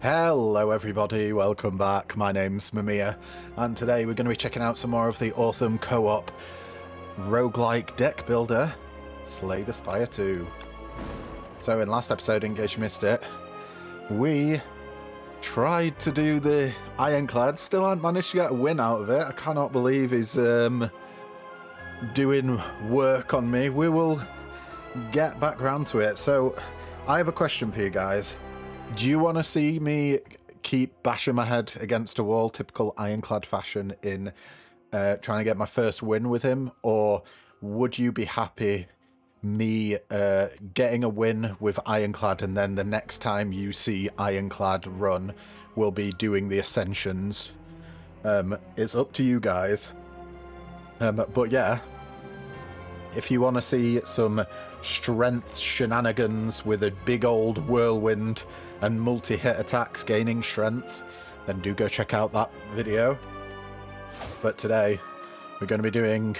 Hello everybody, welcome back. My name's Mamiya, and today we're going to be checking out some more of the awesome co-op roguelike deck builder, Slay the Spire 2. So in last episode, in case you missed it, we tried to do the Ironclad, still haven't managed to get a win out of it. I cannot believe he's doing work on me. We will get back round to it. So I have a question for you guys. Do you want to see me keep bashing my head against a wall, typical Ironclad fashion, in trying to get my first win with him? Or would you be happy me getting a win with Ironclad, and then the next time you see Ironclad run, we'll be doing the Ascensions? It's up to you guys. But yeah, if you want to see some strength shenanigans with a big old whirlwind and multi-hit attacks gaining strength, then do go check out that video. But today we're going to be doing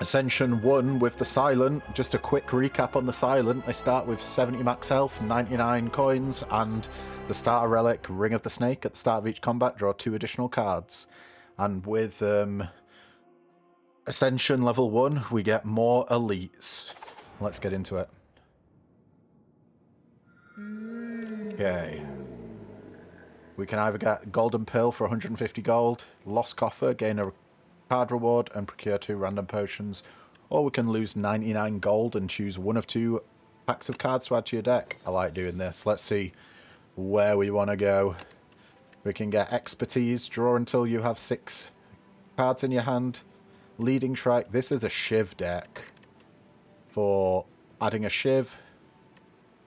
Ascension 1 with the Silent. Just a quick recap on the Silent. They start with 70 max health, 99 coins, and the starter relic, Ring of the Snake. At the start of each combat, draw 2 additional cards. And with Ascension level 1, we get more elites. Let's get into it. Okay. We can either get Golden Pill for 150 gold, Lost Coffer, gain a card reward, and procure 2 random potions, or we can lose 99 gold and choose 1 of 2 packs of cards to add to your deck. I like doing this. Let's see where we want to go. We can get Expertise, draw until you have 6 cards in your hand. Leading Strike. This is a Shiv deck for adding a Shiv,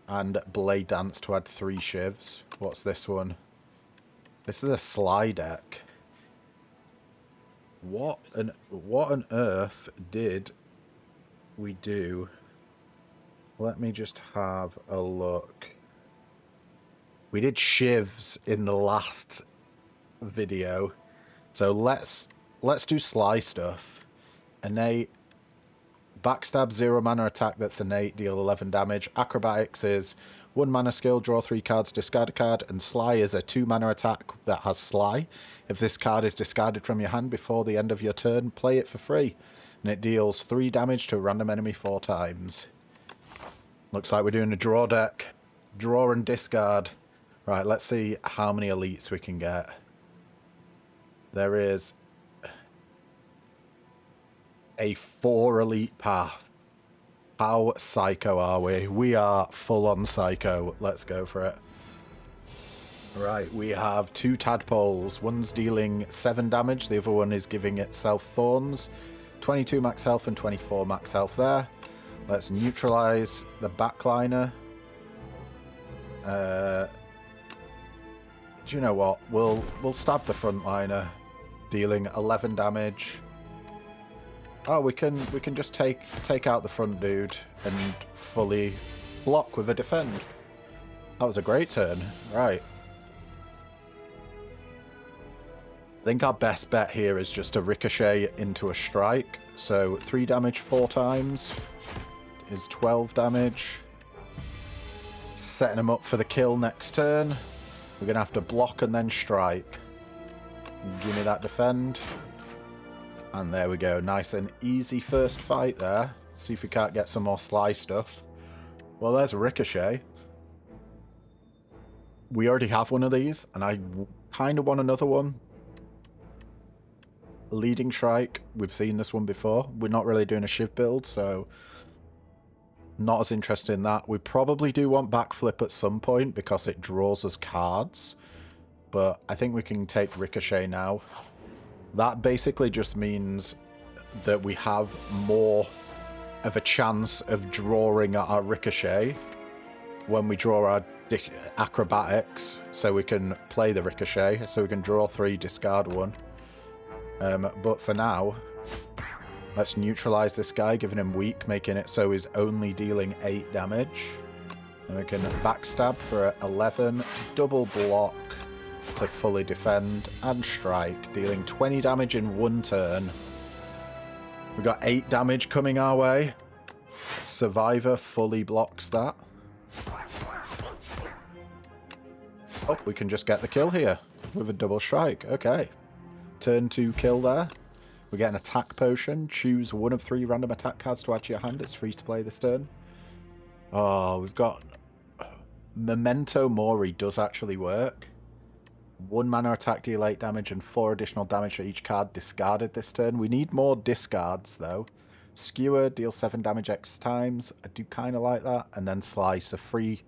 and Blade Dance to add 3 Shivs. What's this one? This is a Sly deck. What on earth did we do? Let me just have a look. We did Shivs in the last video, so let's do Sly stuff. Innate. Backstab, 0 mana attack that's innate, deal 11 damage. Acrobatics is 1 mana skill, draw 3 cards, discard a card. And Sly is a 2 mana attack that has Sly. If this card is discarded from your hand before the end of your turn, play it for free. And it deals 3 damage to a random enemy 4 times. Looks like we're doing a draw deck. Draw and discard. Right, let's see how many elites we can get. There is a 4 elite path. How psycho are we? We are full on psycho. Let's go for it. Right, we have 2 tadpoles. One's dealing 7 damage. The other one is giving itself thorns. 22 max health and 24 max health there. Let's neutralize the backliner. Do you know what? We'll stab the frontliner, dealing 11 damage. Oh, we can just take out the front dude and fully block with a defend. That was a great turn. Right. I think our best bet here is just to ricochet into a strike. So 3 damage 4 times is 12 damage. Setting him up for the kill next turn. We're going to have to block and then strike. Give me that defend. And there we go. Nice and easy first fight there. See if we can't get some more Sly stuff. Well, there's a Ricochet. We already have one of these, and I kind of want another one. Leading Strike. We've seen this one before. We're not really doing a Shiv build, so not as interested in that. We probably do want Backflip at some point because it draws us cards. But I think we can take Ricochet now. That basically just means that we have more of a chance of drawing our Ricochet when we draw our acrobatics, so we can play the Ricochet, so we can draw 3, discard 1. But for now, let's neutralize this guy, giving him weak, making it so he's only dealing 8 damage. And we can backstab for 11, double block to fully defend and strike, dealing 20 damage in 1 turn. We've got 8 damage coming our way. Survivor fully blocks that. Oh, we can just get the kill here with a double strike. Okay. Turn 2 kill there. We get an attack potion. Choose one of 3 random attack cards to add to your hand. It's free to play this turn. Oh, we've got... Memento Mori does actually work. 1 mana attack, deal 8 damage, and 4 additional damage for each card discarded this turn. We need more discards, though. Skewer, deal 7 damage X times. I do kind of like that. And then Slice, a free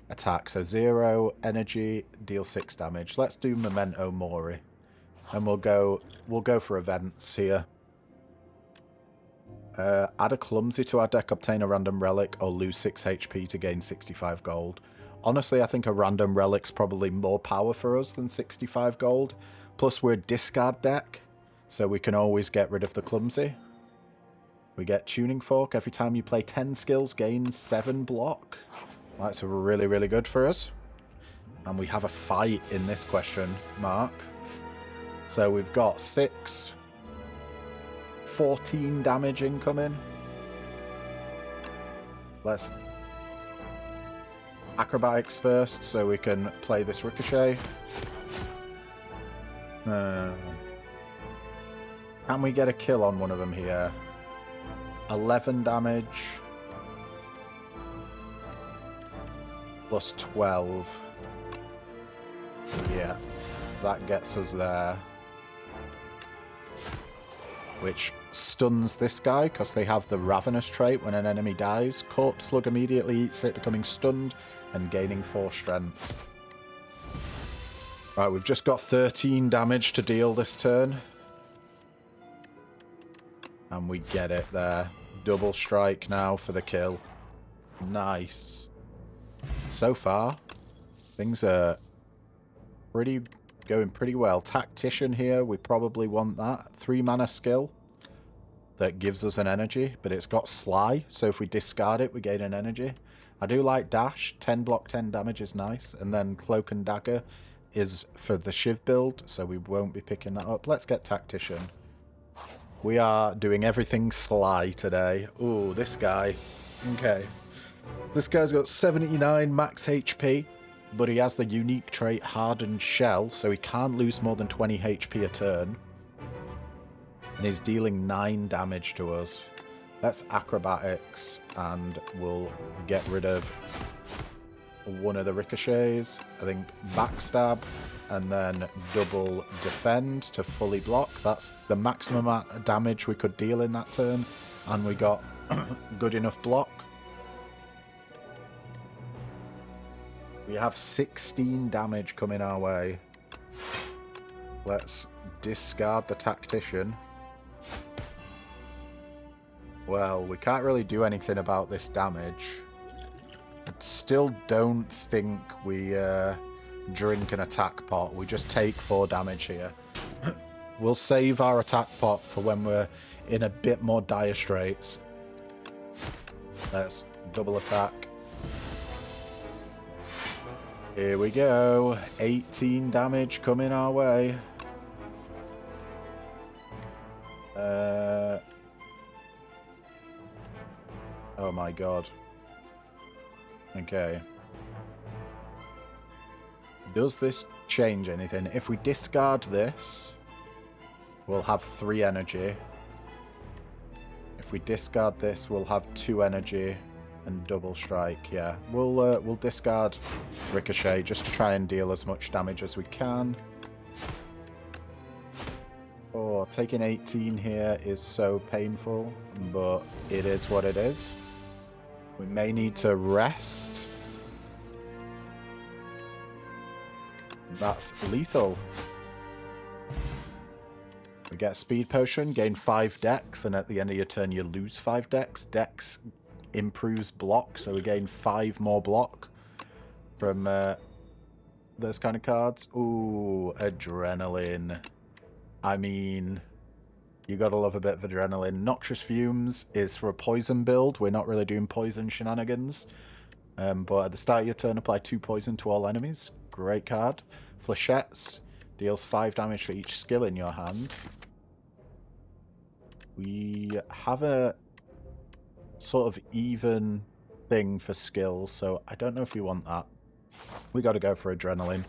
attack. So 0 energy, deal 6 damage. Let's do Memento Mori. And we'll go for events here. Add a clumsy to our deck, obtain a random relic, or lose 6 HP to gain 65 gold. Honestly, I think a random relic's probably more power for us than 65 gold. Plus, we're a discard deck, so we can always get rid of the clumsy. We get Tuning Fork. Every time you play 10 skills, gain 7 block. That's really, really good for us. And we have a fight in this question mark. So we've got 6, 14 damage incoming. Let's acrobatics first so we can play this ricochet. Can we get a kill on one of them here? 11 damage. Plus 12. Yeah, that gets us there. Which stuns this guy because they have the Ravenous trait. When an enemy dies, Corpse Slug immediately eats it, becoming stunned and gaining 4 strength. Right, we've just got 13 damage to deal this turn. And we get it there. Double strike now for the kill. Nice. So far, things are going pretty well. Tactician here, we probably want that. 3 mana skill that gives us an energy, but it's got Sly, so if we discard it, we gain an energy. I do like Dash. 10 block, 10 damage is nice. And then Cloak and Dagger is for the Shiv build, so we won't be picking that up. Let's get Tactician. We are doing everything Sly today. Ooh, this guy. Okay. This guy's got 79 max HP. But he has the unique trait Hardened Shell, so he can't lose more than 20 HP a turn. And he's dealing 9 damage to us. Let's acrobatics, and we'll get rid of one of the ricochets. I think backstab, and then double defend to fully block. That's the maximum amount of damage we could deal in that turn. And we got good enough block. We have 16 damage coming our way. Let's discard the Tactician. Well, we can't really do anything about this damage. I still don't think we drink an attack pot. We just take 4 damage here. We'll save our attack pot for when we're in a bit more dire straits. Let's double attack. Here we go. 18 damage coming our way. Oh my god. Okay. Does this change anything? If we discard this, we'll have 3 energy. If we discard this, we'll have 2 energy. And double strike, yeah. We'll discard Ricochet just to try and deal as much damage as we can. Oh, taking 18 here is so painful, but it is what it is. We may need to rest. That's lethal. We get a speed potion, gain 5 dex, and at the end of your turn you lose 5 dex. Dex improves block, so we gain 5 more block from those kind of cards. Ooh, adrenaline. I mean, you gotta love a bit of adrenaline. Noxious Fumes is for a poison build. We're not really doing poison shenanigans. But at the start of your turn, apply 2 poison to all enemies. Great card. Flechettes deals 5 damage for each skill in your hand. We have a sort of even thing for skills, so I don't know if we want that. We got to go for adrenaline.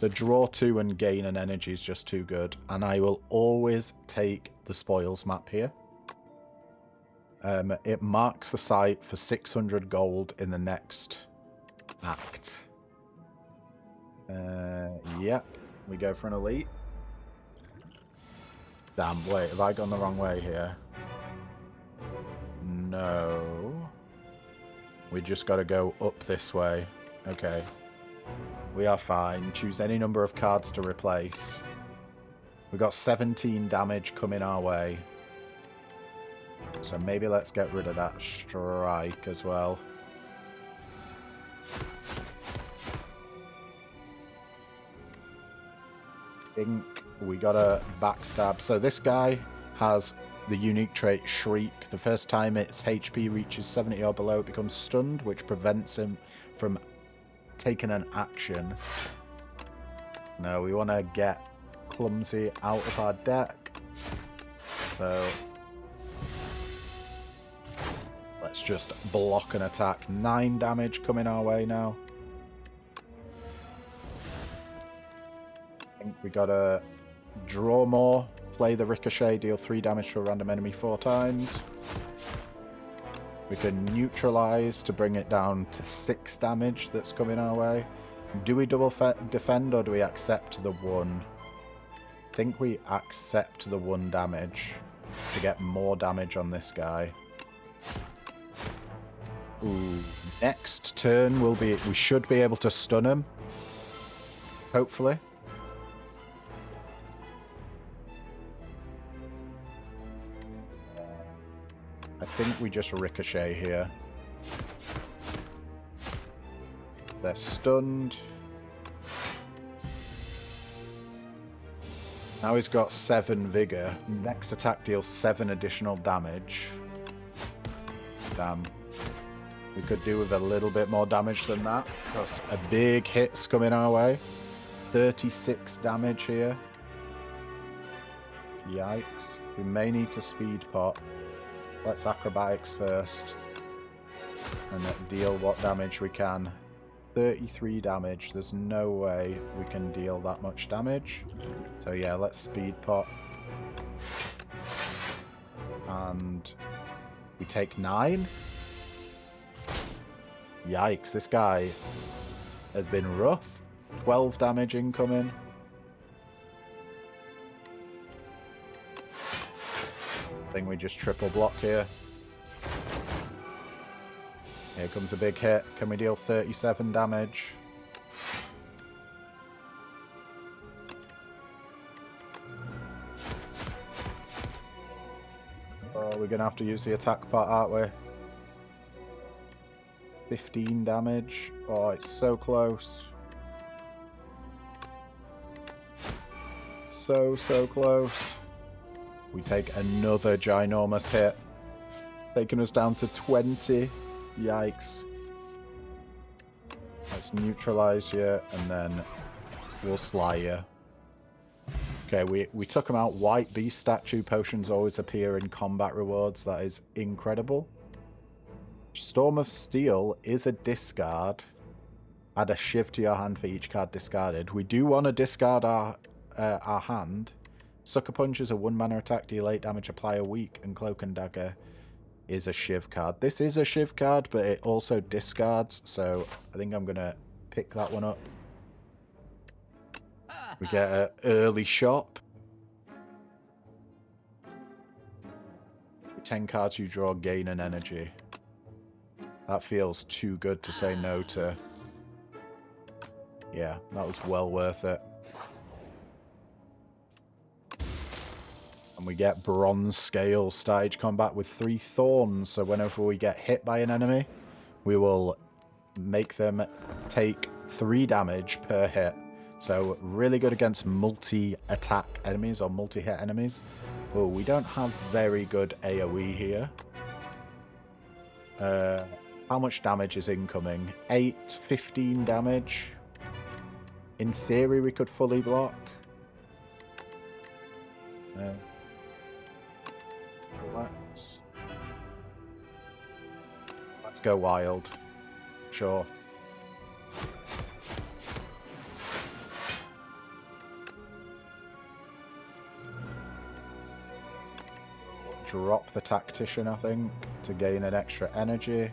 The draw 2 and gain an energy is just too good. And I will always take the spoils map here. It marks the site for 600 gold in the next act. Yep. We go for an elite. Damn, wait, have I gone the wrong way here? No. We just got to go up this way. Okay. We are fine. Choose any number of cards to replace. We got 17 damage coming our way. So maybe let's get rid of that strike as well. I think we got a backstab. So this guy has the unique trait Shriek. The first time its HP reaches 70 or below, it becomes stunned, which prevents him from taking an action. No, we want to get Clumsy out of our deck. So let's just block an attack. 9 damage coming our way now. I think we gotta draw more, play the ricochet, deal 3 damage to a random enemy 4 times. We can neutralize to bring it down to 6 damage that's coming our way. Do we double defend or do we accept the 1? I think we accept the 1 damage to get more damage on this guy. Ooh. Next turn will be, we should be able to stun him. Hopefully. I think we just ricochet here. They're stunned. Now he's got 7 vigor. Next attack deals 7 additional damage. Damn. We could do with a little bit more damage than that, because a big hit's coming our way. 36 damage here. Yikes. We may need to speed pot. Let's acrobatics first. And deal what damage we can. 33 damage. There's no way we can deal that much damage. So yeah, let's speed pot. And we take 9. Yikes, this guy has been rough. 12 damage incoming. I think we just triple block here. Here comes a big hit. Can we deal 37 damage? Oh, we're going to have to use the attack pot, aren't we? 15 damage. Oh, it's so close. So close. We take another ginormous hit. Taking us down to 20. Yikes. Let's neutralize you, and then we'll sly you. Okay, we took him out. White beast statue potions always appear in combat rewards. That is incredible. Storm of Steel is a discard. Add a shiv to your hand for each card discarded. We do want to discard our hand. Sucker Punch is a 1-mana attack, deal 8 damage, apply a weak, and Cloak and Dagger is a shiv card. This is a shiv card, but it also discards, so I think I'm going to pick that one up. We get an early shop. 10 cards you draw gain an energy. That feels too good to say no to. Yeah, that was well worth it. And we get Bronze Scale stage combat with 3 thorns. So whenever we get hit by an enemy, we will make them take 3 damage per hit. So really good against multi-attack enemies or multi-hit enemies. Oh, we don't have very good AoE here. How much damage is incoming? 8, 15 damage. In theory, we could fully block. Let's go wild. Sure. drop the tactician, I think, to gain an extra energy.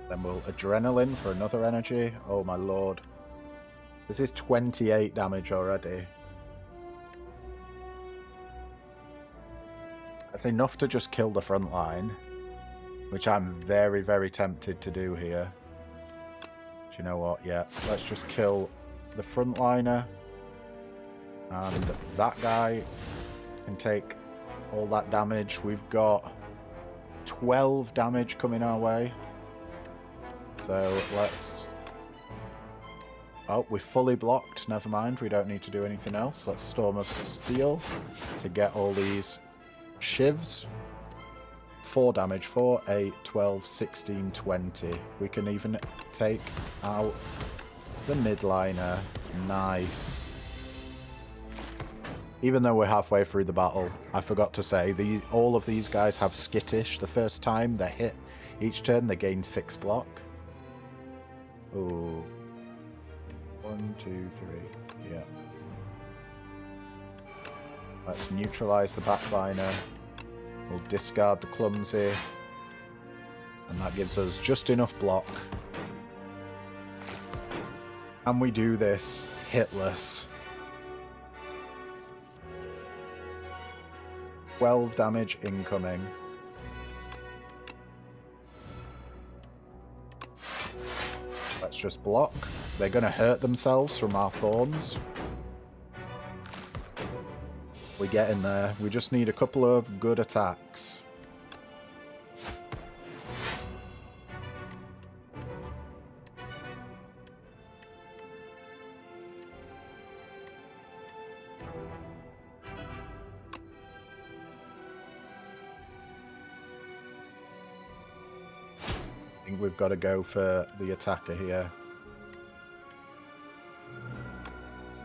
Then we'll adrenaline for another energy. Oh my lord. This is 28 damage already. That's enough to just kill the front line, which I'm very, very tempted to do here. Do you know what? Yeah, let's just kill the frontliner. And that guy can take all that damage. We've got 12 damage coming our way. So let's... Oh, we're fully blocked. Never mind, we don't need to do anything else. Let's Storm of Steel to get all these shivs. 4 damage, 4, 8, 12, 16, 20. We can even take out the midliner. Nice. Even though we're halfway through the battle, I forgot to say, all of these guys have skittish. The first time they hit each turn, they gain 6 block. Ooh. 1, 2, 3. Yeah. Let's neutralize the backliner. We'll discard the clumsy. And that gives us just enough block. And we do this hitless. 12 damage incoming. Let's just block. They're going to hurt themselves from our thorns. We get in there. We just need a couple of good attacks. I think we've got to go for the attacker here.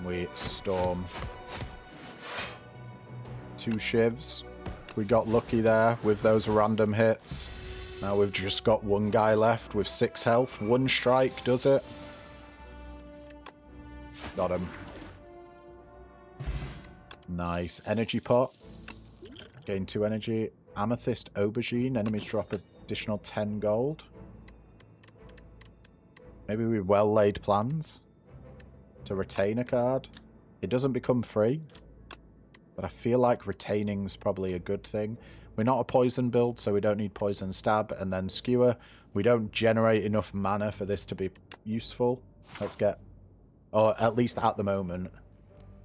We storm. 2 shivs. We got lucky there with those random hits. Now we've just got 1 guy left with 6 health. 1 strike does it. Got him. Nice. Energy pot. Gain 2 energy. Amethyst aubergine. Enemies drop additional 10 gold. Maybe we well laid plans to retain a card. It doesn't become free, but I feel like retaining's probably a good thing. We're not a poison build, so we don't need poison stab and then skewer. We don't generate enough mana for this to be useful. Let's get, or at least at the moment.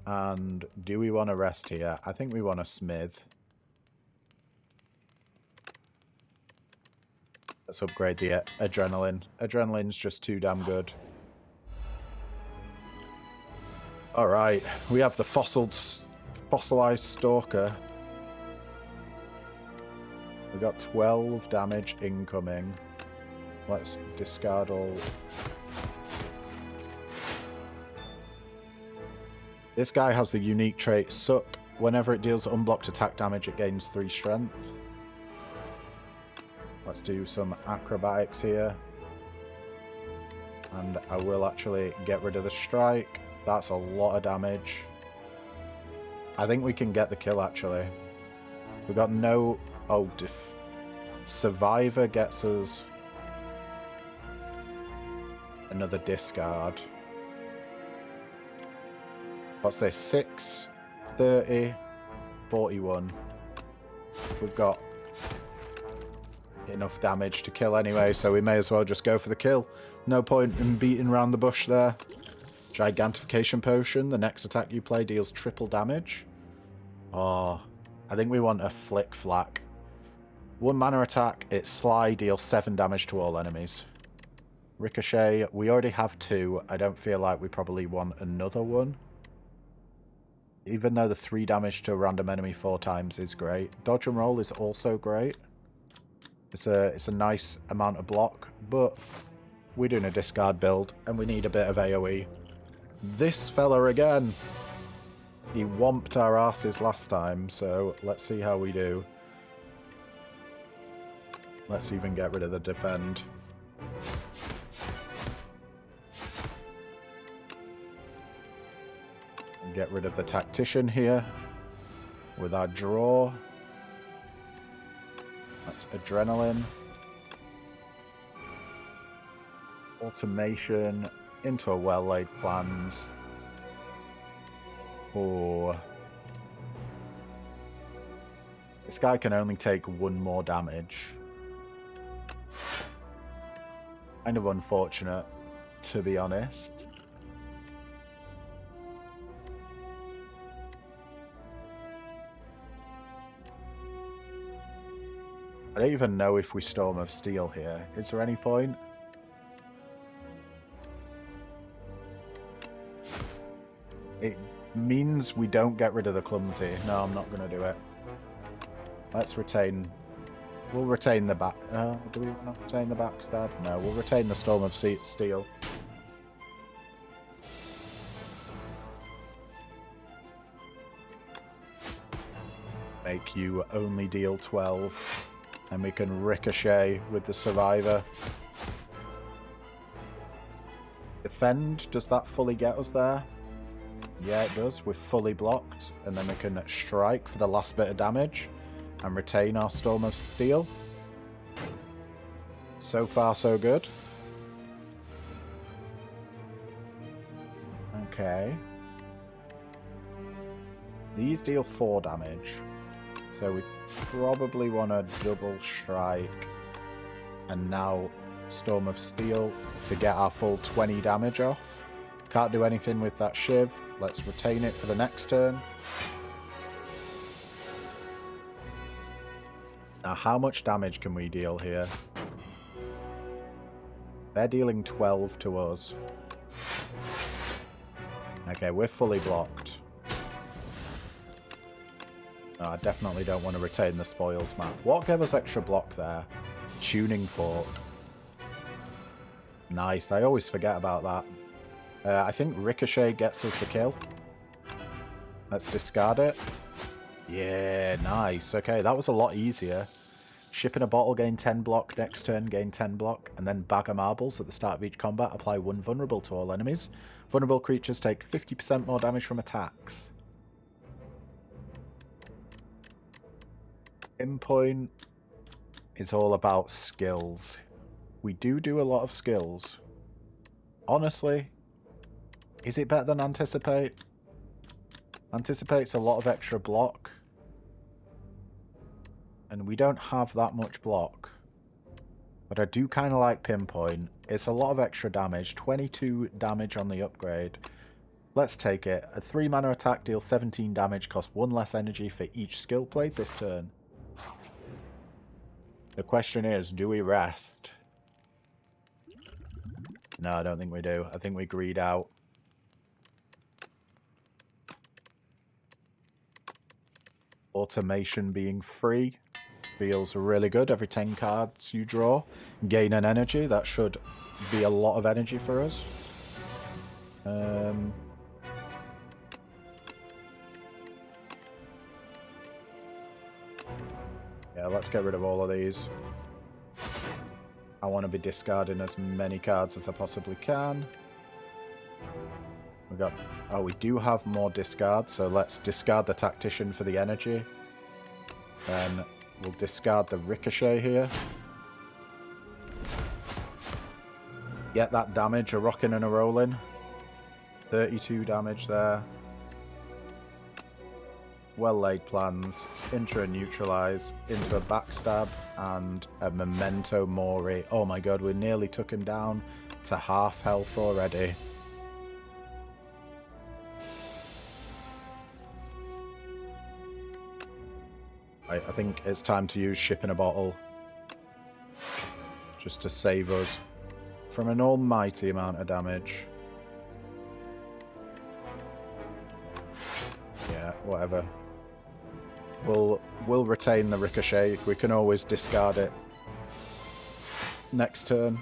And do we want to rest here? I think we want a smith. Let's upgrade the adrenaline. Adrenaline's just too damn good. Alright, we have the fossilized stalker. We got 12 damage incoming. Let's discard all. This guy has the unique trait Suck. Whenever it deals unblocked attack damage, it gains 3 strength. Let's do some acrobatics here. And I will actually get rid of the strike. That's a lot of damage. I think we can get the kill, actually. We got no... Oh, Survivor gets us another discard. What's this? 6, 30, 41. We've got enough damage to kill anyway, so we may as well just go for the kill. No point in beating around the bush there. Gigantification potion. The next attack you play deals triple damage. Oh, I think we want a flick flack. 1 mana attack. It's Sly, deals 7 damage to all enemies. Ricochet. We already have 2. I don't feel like we probably want another one. Even though the 3 damage to a random enemy 4 times is great. Dodge and roll is also great. It's a nice amount of block, but we're doing a discard build and we need a bit of AoE. This fella again. He whomped our asses last time, so let's see how we do. Let's even get rid of the defend. And get rid of the tactician here. with our draw. That's adrenaline. Automation into a well-laid plans. Oh. This guy can only take one more damage. Kind of unfortunate, to be honest. I don't even know if we Storm of Steel here. Is there any point? It means we don't get rid of the clumsy. No, I'm not going to do it. Let's retain... We'll retain the back... do we want to retain the backstab? No, we'll retain the Storm of Steel. Make you only deal 12. And we can ricochet with the survivor. Defend, does that fully get us there? Yeah, it does. We're fully blocked. And then we can strike for the last bit of damage. And retain our Storm of Steel. So far, so good. Okay. These deal 4 damage. So we probably want to double strike. And now Storm of Steel to get our full 20 damage off. Can't do anything with that Shiv. Let's retain it for the next turn. Now, how much damage can we deal here? They're dealing 12 to us. Okay, we're fully blocked. No, I definitely don't want to retain the spoils map. What gave us extra block there? Tuning fork. Nice, I always forget about that. I think Ricochet gets us the kill. Let's discard it. Yeah, nice. Okay, that was a lot easier. Ship in a bottle, gain 10 block. Next turn, gain 10 block. And then bag of marbles at the start of each combat. Apply 1 vulnerable to all enemies. Vulnerable creatures take 50% more damage from attacks. Pinpoint is all about skills. We do a lot of skills. Honestly, is it better than Anticipate? Anticipate's a lot of extra block. And we don't have that much block. But I do kind of like Pinpoint. It's a lot of extra damage. 22 damage on the upgrade. Let's take it. A 3 mana attack deals 17 damage, costs 1 less energy for each skill played this turn. The question is, do we rest? No, I don't think we do. I think we greed out. Automation being free feels really good. Every 10 cards you draw, gain an energy. That should be a lot of energy for us. Yeah, let's get rid of all of these. I want to be discarding as many cards as I possibly can. We got... Oh, we do have more discard, so let's discard the Tactician for the energy. Then we'll discard the Ricochet here. Get that damage, a rocking and a rolling. 32 damage there. Well-laid plans. Into a neutralize, into a backstab, and a memento mori. Oh my god, we nearly took him down to half health already. I think it's time to use Ship in a Bottle. Just to save us from an almighty amount of damage. Yeah, whatever. We'll retain the Ricochet. We can always discard it next turn.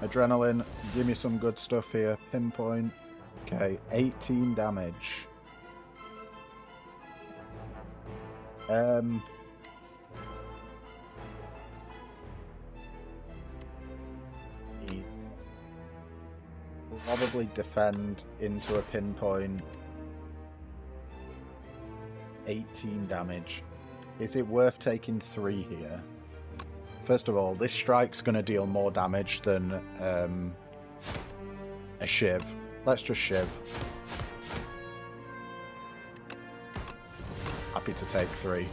Adrenaline, give me some good stuff here. Pinpoint. Okay, 18 damage. We'll probably defend into a Pinpoint. 18 damage. Is it worth taking 3 here? First of all, this strike's going to deal more damage than a shiv. Let's just shiv. Happy to take 3.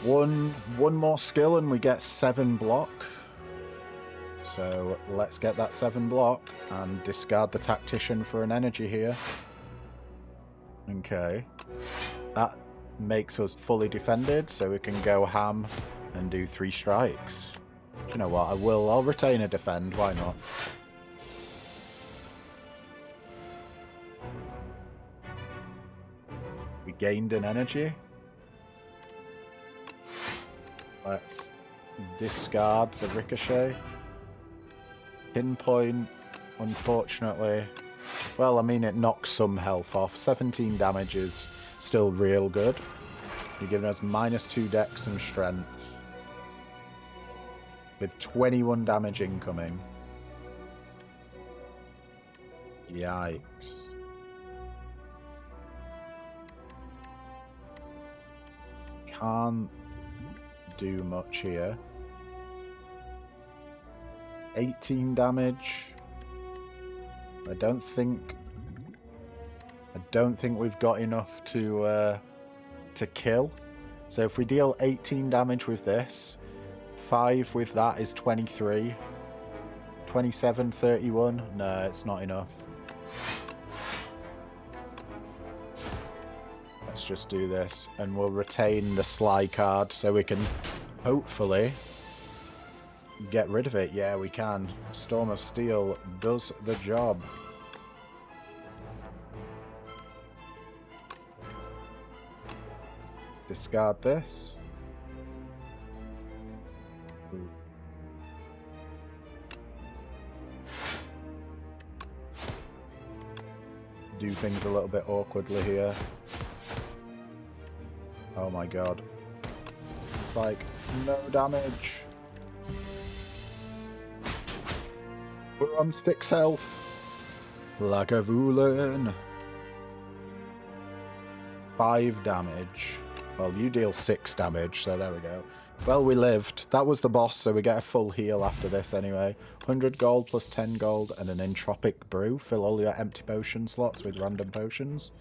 One more skill and we get 7 block. So let's get that 7 block and discard the tactician for an energy here. Okay. That makes us fully defended, so we can go ham and do 3 strikes. Do you know what? I'll retain a defend, why not? We gained an energy. Let's discard the ricochet. Pinpoint, unfortunately. Well, I mean, it knocks some health off. 17 damage is still real good. You're giving us -2 dex and strength. With 21 damage incoming. Yikes. Can't do much here. 18 damage. I don't think we've got enough to kill. So if we deal 18 damage with this, 5 with that is 23. 27, 31. No, it's not enough. Let's just do this, and we'll retain the Sly card so we can hopefully get rid of it. Yeah, we can. Storm of Steel does the job. Let's discard this. Ooh. Do things a little bit awkwardly here. Oh my god. It's like, no damage. We're on 6 health. Lagavulin. 5 damage. Well, you deal 6 damage, so there we go. Well, we lived. That was the boss, so we get a full heal after this anyway. 100 gold plus 10 gold and an entropic brew. Fill all your empty potion slots with random potions.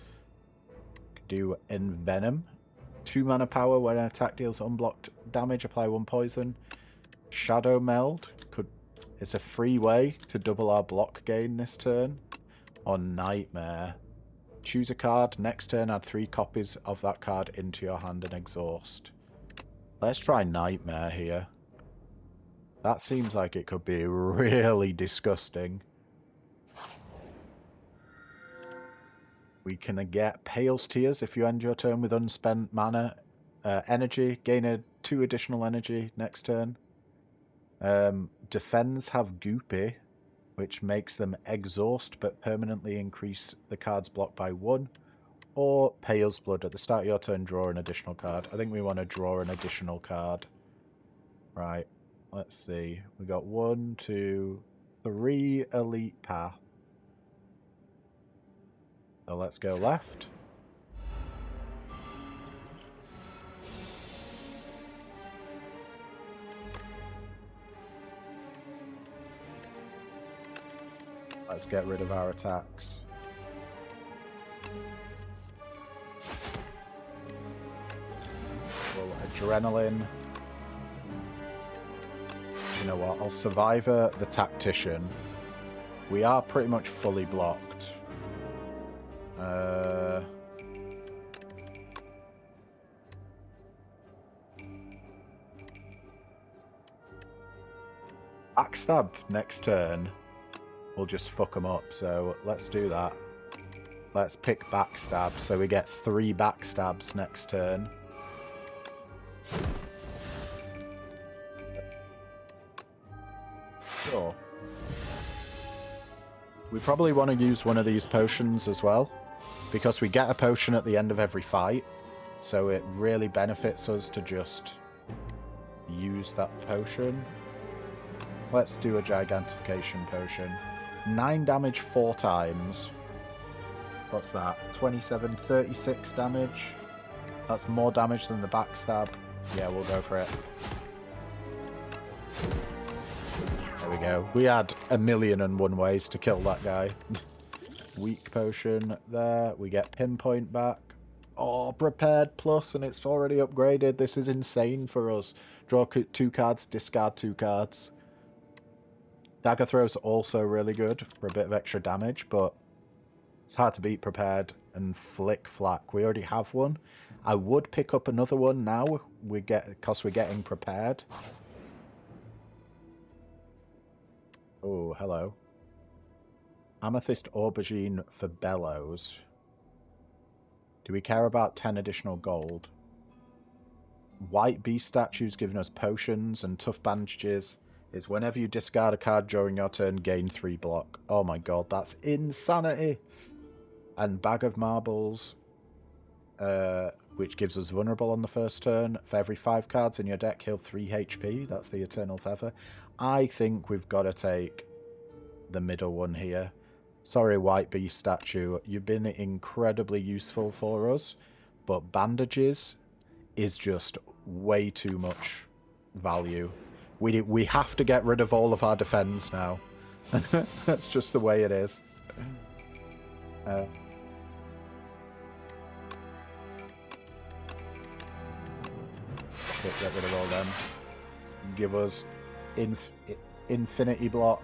Could do envenom. 2 mana power when an attack deals unblocked damage. Apply 1 poison. Shadow meld. It's a free way to double our block gain this turn. Or Nightmare. Choose a card. Next turn, add 3 copies of that card into your hand and exhaust. Let's try Nightmare here. That seems like it could be really disgusting. We can get Pale's Tears if you end your turn with unspent mana energy. Gain 2 additional energy next turn. Defends have Goopy, which makes them exhaust but permanently increase the card's block by 1. Or Pale's Blood. At the start of your turn, draw an additional card. I think we want to draw an additional card. Right. Let's see. We got 1, 2, 3 Elite Path. So let's go left. Let's get rid of our attacks. Well, adrenaline. You know what? I'll Survivor the Tactician. We are pretty much fully blocked. Backstab next turn. We'll just fuck them up, so let's do that. Let's pick Backstab, so we get 3 Backstabs next turn. Sure. We probably want to use one of these potions as well, because we get a potion at the end of every fight, so it really benefits us to just use that potion. Let's do a Gigantification potion. 9 damage 4 times. What's that? 27, 36 damage. That's more damage than the backstab. Yeah, we'll go for it. There we go. We had 1,000,001 ways to kill that guy. Weak potion there. We get pinpoint back. Oh, prepared plus, and it's already upgraded. This is insane for us. Draw 2 cards, discard 2 cards. Dagger throw's also really good for a bit of extra damage, but it's hard to beat prepared and flick flack. We already have one. I would pick up another one now because we're getting prepared. Oh, hello. Amethyst aubergine for bellows. Do we care about 10 additional gold? White beast statues giving us potions and tough bandages is whenever you discard a card during your turn, gain 3 block. Oh my god, that's insanity. And bag of marbles, which gives us vulnerable on the first turn. For every 5 cards in your deck, heal 3 HP. That's the Eternal Feather. I think we've got to take the middle one here. Sorry, White Beast statue. You've been incredibly useful for us, but bandages is just way too much value. We have to get rid of all of our defense now. That's just the way it is. Get rid of all them. Give us infinity block.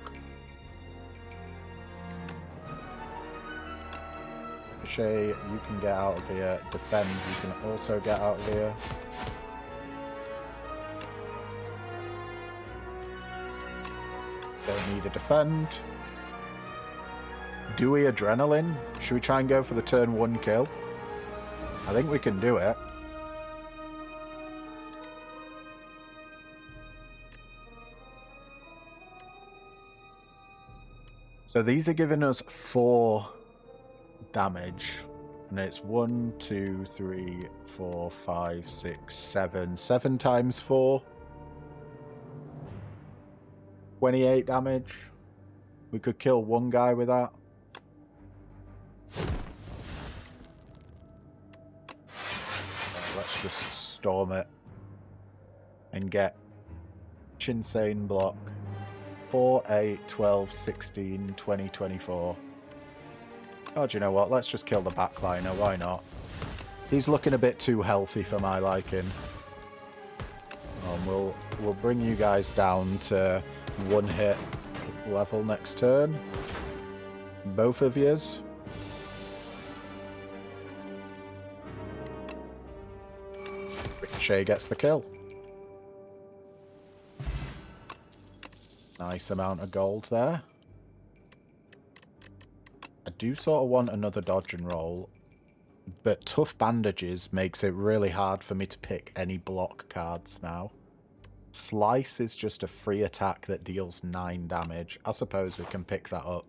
Shay, you can get out of here. Defend, you can also get out of here. Don't need a defend. Do we adrenaline? Should we try and go for the turn 1 kill? I think we can do it. So these are giving us 4 damage. And it's 1, 2, 3, 4, 5, 6, 7. 7 times 4. 28 damage. We could kill one guy with that. Let's just storm it. And get insane block. 4, 8, 12, 16, 20, 24. Oh, do you know what? Let's just kill the backliner. Why not? He's looking a bit too healthy for my liking. We'll bring you guys down to 1 hit level next turn. Both of yous. Ricochet gets the kill. Nice amount of gold there. I do sort of want another dodge and roll, but tough bandages makes it really hard for me to pick any block cards now. Slice is just a free attack that deals 9 damage. I suppose we can pick that up.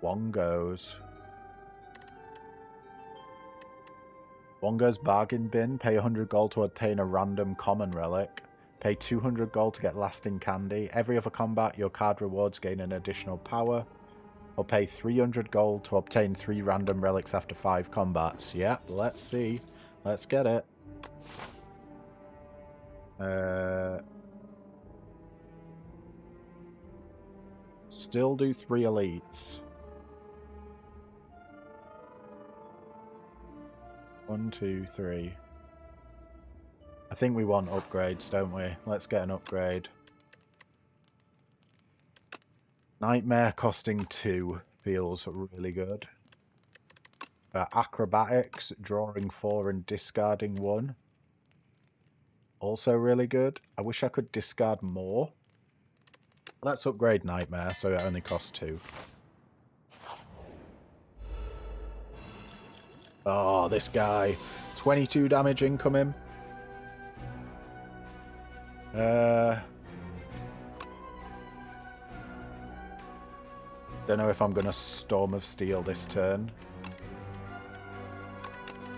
Wongo's bargain bin. Pay 100 gold to obtain a random common relic. Pay 200 gold to get lasting candy. Every other combat, your card rewards gain an additional power. Or pay 300 gold to obtain 3 random relics after 5 combats. Yeah, let's see. Let's get it. Still do 3 elites. 1, 2, 3. I think we want upgrades, don't we? Let's get an upgrade. Nightmare costing 2 feels really good. Acrobatics, drawing 4 and discarding 1. Also really good. I wish I could discard more. Let's upgrade Nightmare so it only costs 2. Oh, this guy. 22 damage incoming. Don't know if I'm going to Storm of Steel this turn.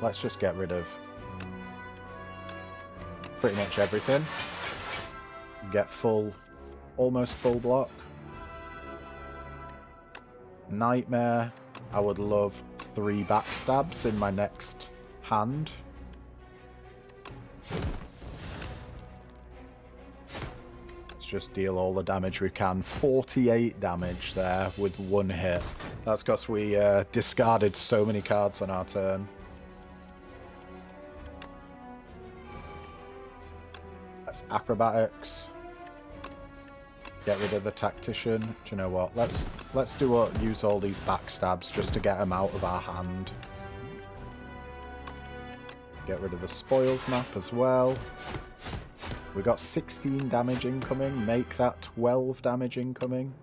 Let's just get rid of pretty much everything. Get full, almost full block. Nightmare. I would love 3 backstabs in my next hand. Let's just deal all the damage we can. 48 damage there with 1 hit. That's because we discarded so many cards on our turn. That's acrobatics. Get rid of the tactician. Do you know what? Let's use all these backstabs just to get them out of our hand. Get rid of the spoils map as well. We got 16 damage incoming. Make that 12 damage incoming.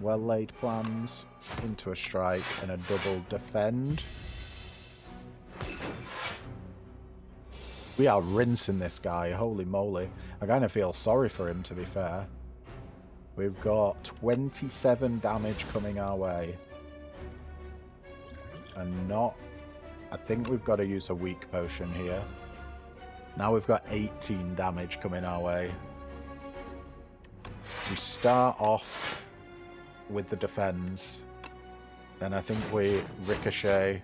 Well laid plans. Into a strike and a double defend. We are rinsing this guy. Holy moly. I kind of feel sorry for him, to be fair. We've got 27 damage coming our way. And not... I think we've got to use a weak potion here. Now we've got 18 damage coming our way. We start off with the defense. Then I think we ricochet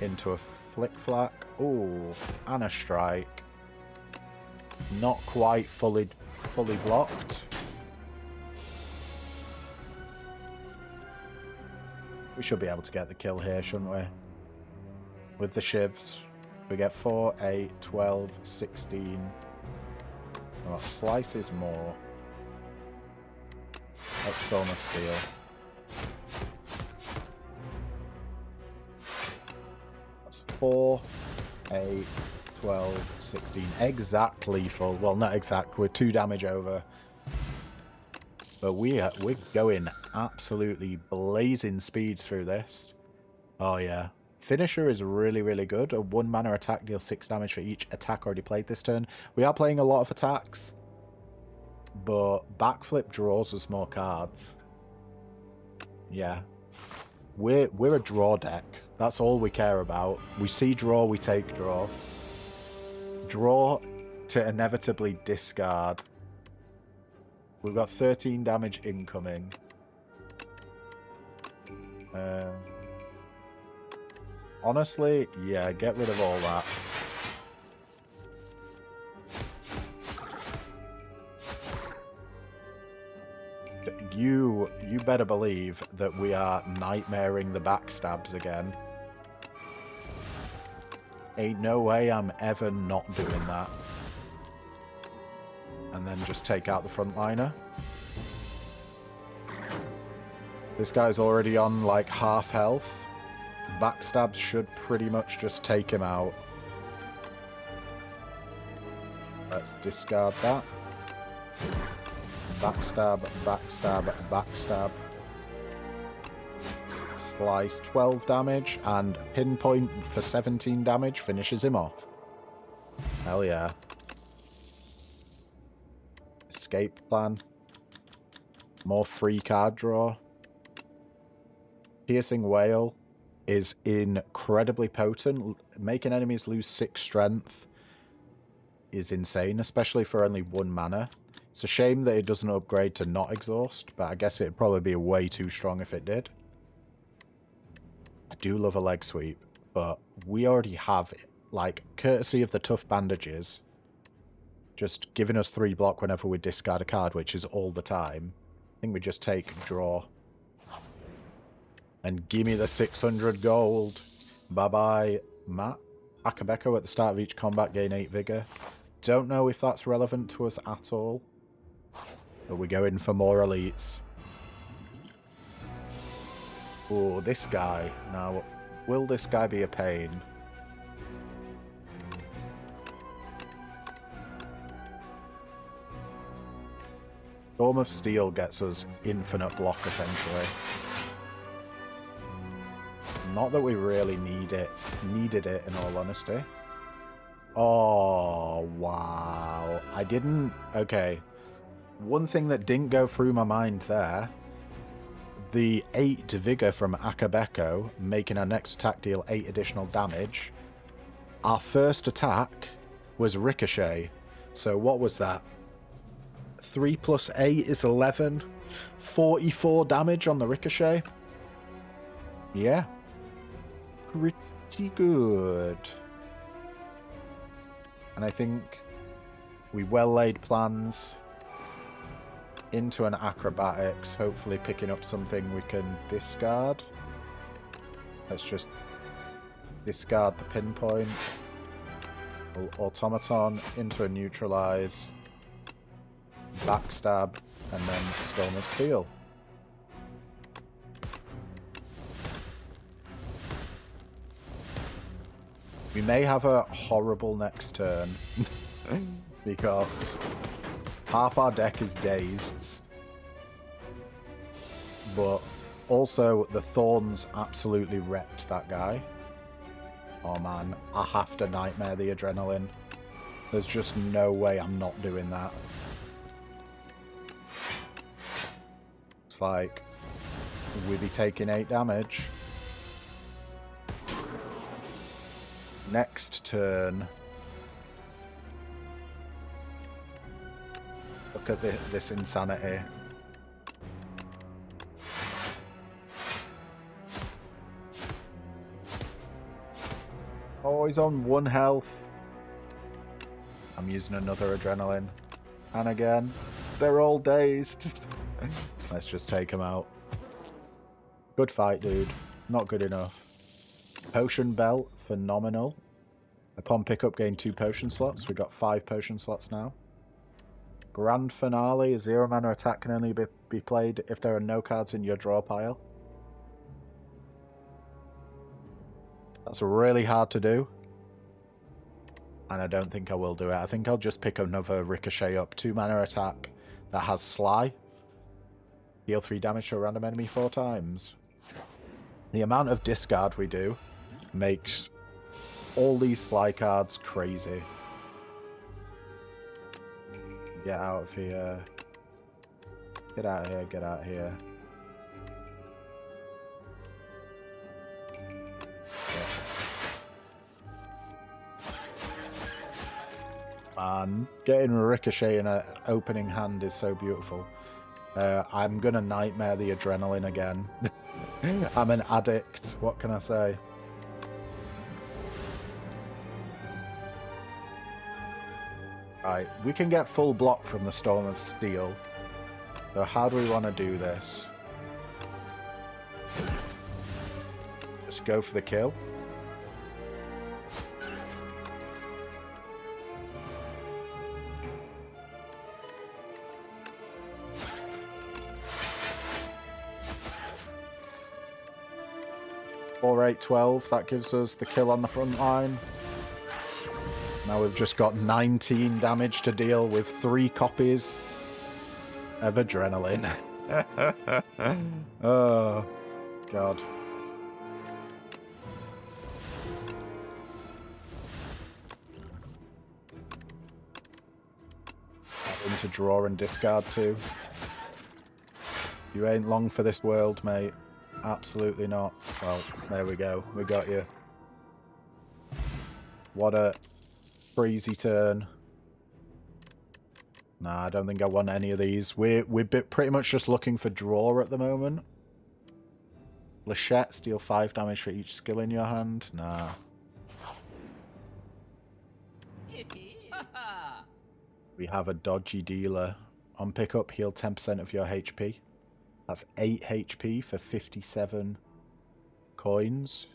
into a flick-flack. Ooh, and a strike. Not quite fully blocked. We should be able to get the kill here, shouldn't we? With the shivs. We get 4, 8, 12, 16. Oh, slices more. That's Storm of Steel. That's 4, 8, 12, 16. Exact lethal. Well, not exact. We're 2 damage over. But we're going absolutely blazing speeds through this. Oh, yeah. Finisher is really, really good. A 1 mana attack deals 6 damage for each attack already played this turn. We are playing a lot of attacks, but backflip draws us more cards. Yeah. We're a draw deck. That's all we care about. We see draw, we take draw. Draw to inevitably discard. We've got 13 damage incoming. Honestly, yeah, get rid of all that. You better believe that we are nightmaring the backstabs again. Ain't no way I'm ever not doing that. And then just take out the frontliner. This guy's already on like half health. Backstabs should pretty much just take him out. Let's discard that. Backstab, backstab, backstab. Slice 12 damage and pinpoint for 17 damage finishes him off. Hell yeah. Escape plan. More free card draw. Piercing Wail is incredibly potent. Making enemies lose 6 strength is insane, especially for only 1 mana. It's a shame that it doesn't upgrade to not exhaust, but I guess it'd probably be way too strong if it did. I do love a leg sweep, but we already have it. Like, courtesy of the tough bandages, just giving us 3 block whenever we discard a card, which is all the time. I think we just take draw. And give me the 600 gold. Bye-bye, Matt. Akabeko at the start of each combat, gain 8 vigor. Don't know if that's relevant to us at all. But we go in for more elites. Oh, this guy. Now, will this guy be a pain? Storm of Steel gets us infinite block, essentially. Not that we really needed it, in all honesty. Oh, wow. I didn't... Okay. One thing that didn't go through my mind there. The 8 vigor from Akabeko, making our next attack deal 8 additional damage. Our first attack was Ricochet. So what was that? 3 plus 8 is 11. 44 damage on the ricochet. Yeah. Pretty good. And I think we well laid plans into an acrobatics, hopefully picking up something we can discard. Let's just discard the pinpoint. Automaton into a neutralize. Backstab, and then Storm of Steel. We may have a horrible next turn because half our deck is dazed, but also the Thorns absolutely wrecked that guy. Oh man, I have to nightmare the adrenaline. There's just no way I'm not doing that. It's like we'd be taking 8 damage. Next turn. Look at this insanity. Oh, he's on 1 health. I'm using another adrenaline. And again, they're all dazed. Let's just take him out. Good fight, dude. Not good enough. Potion belt, phenomenal. Upon pickup, gain 2 potion slots. We've got 5 potion slots now. Grand finale, 0 mana attack can only be played if there are no cards in your draw pile. That's really hard to do. And I don't think I will do it. I think I'll just pick another ricochet up. 2 mana attack that has Sly. Deal 3 damage to a random enemy 4 times. The amount of discard we do makes all these Sly cards crazy. Get out of here. Get out of here, get out of here. And getting Ricochet in an opening hand is so beautiful. I'm gonna nightmare the adrenaline again. I'm an addict, what can I say? Right, we can get full block from the Storm of Steel. So how do we want to do this? Just go for the kill. Four, 8, 12. That gives us the kill on the front line. Now we've just got 19 damage to deal with 3 copies of adrenaline. Oh, God. Into draw and discard too. You ain't long for this world, mate. Absolutely not. Well, there we go. We got you. What a crazy turn. Nah, I don't think I want any of these. We're pretty much just looking for draw at the moment. Lachette, steal 5 damage for each skill in your hand. Nah. We have a dodgy dealer. On pickup, heal 10% of your HP. That's 8 HP for 57 coins.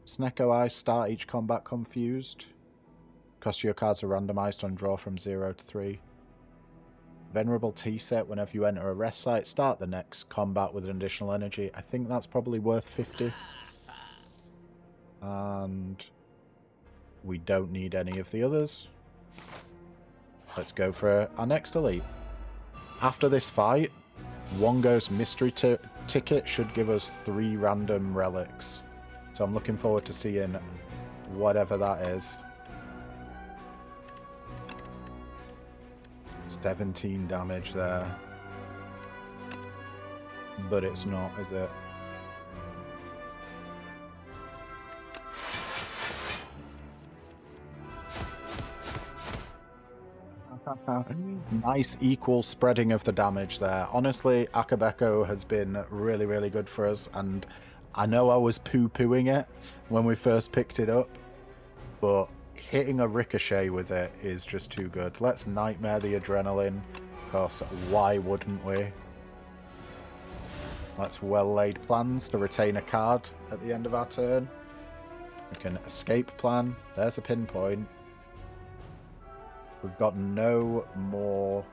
Snecko Eye, start each combat confused. Cost your cards are randomized on draw from 0 to 3. Venerable T-set, whenever you enter a rest site, start the next combat with an additional energy. I think that's probably worth 50. And we don't need any of the others. Let's go for our next elite. After this fight, Wongo's mystery ticket should give us 3 random relics. So I'm looking forward to seeing whatever that is. 17 damage there. But it's not, is it? Nice equal spreading of the damage there. Honestly, Akabeko has been really, really good for us, and I know I was poo-pooing it when we first picked it up, but hitting a ricochet with it is just too good. Let's nightmare the adrenaline, because why wouldn't we? Let's well-laid plans to retain a card at the end of our turn. We can escape plan. There's a pinpoint. We've got no more...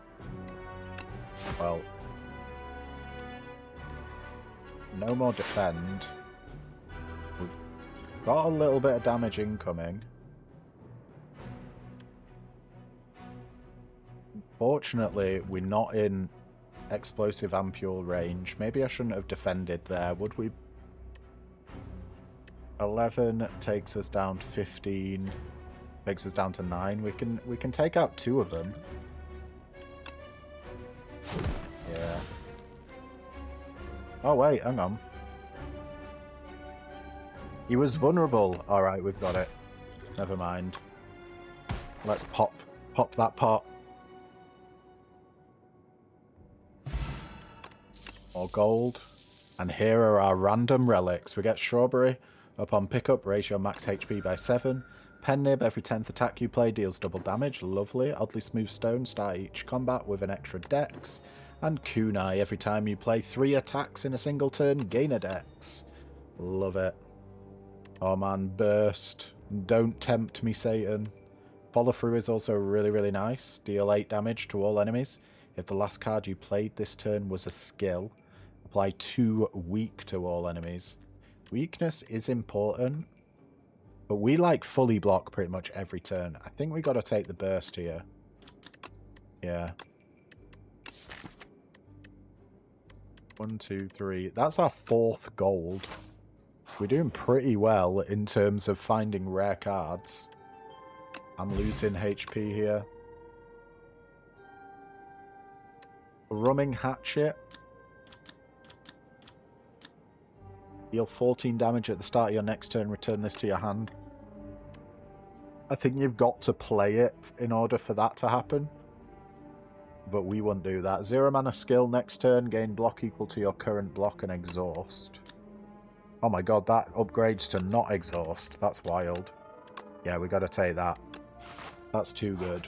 Well... No more defend. We've got a little bit of damage incoming. Unfortunately, we're not in explosive ampule range. Maybe I shouldn't have defended there, would we? 11 takes us down to 15. Takes us down to 9. We can take out 2 of them. Yeah. Oh wait, hang on. He was vulnerable. Alright, we've got it. Never mind. Let's pop that pot. More gold. And here are our random relics. We get strawberry. Upon pickup, raise your max HP by 7. Pen nib, every 10th attack you play deals double damage. Lovely. Oddly smooth stone, start each combat with an extra dex. And kunai, every time you play 3 attacks in a single turn, gain a dex. Love it. Oh man, burst. Don't tempt me, Satan. Follow through is also really, really nice. Deal 8 damage to all enemies. If the last card you played this turn was a skill, apply 2 weak to all enemies. Weakness is important, but we like fully block pretty much every turn. I think we got to take the burst here. Yeah. 1, 2, 3. That's our 4th gold. We're doing pretty well in terms of finding rare cards. I'm losing HP here. Rumming Hatchet. Deal 14 damage at the start of your next turn. Return this to your hand. I think you've got to play it in order for that to happen. But we won't do that. 0 mana skill next turn. Gain block equal to your current block and exhaust. Oh my god, that upgrades to not exhaust. That's wild. Yeah, we got to take that. That's too good.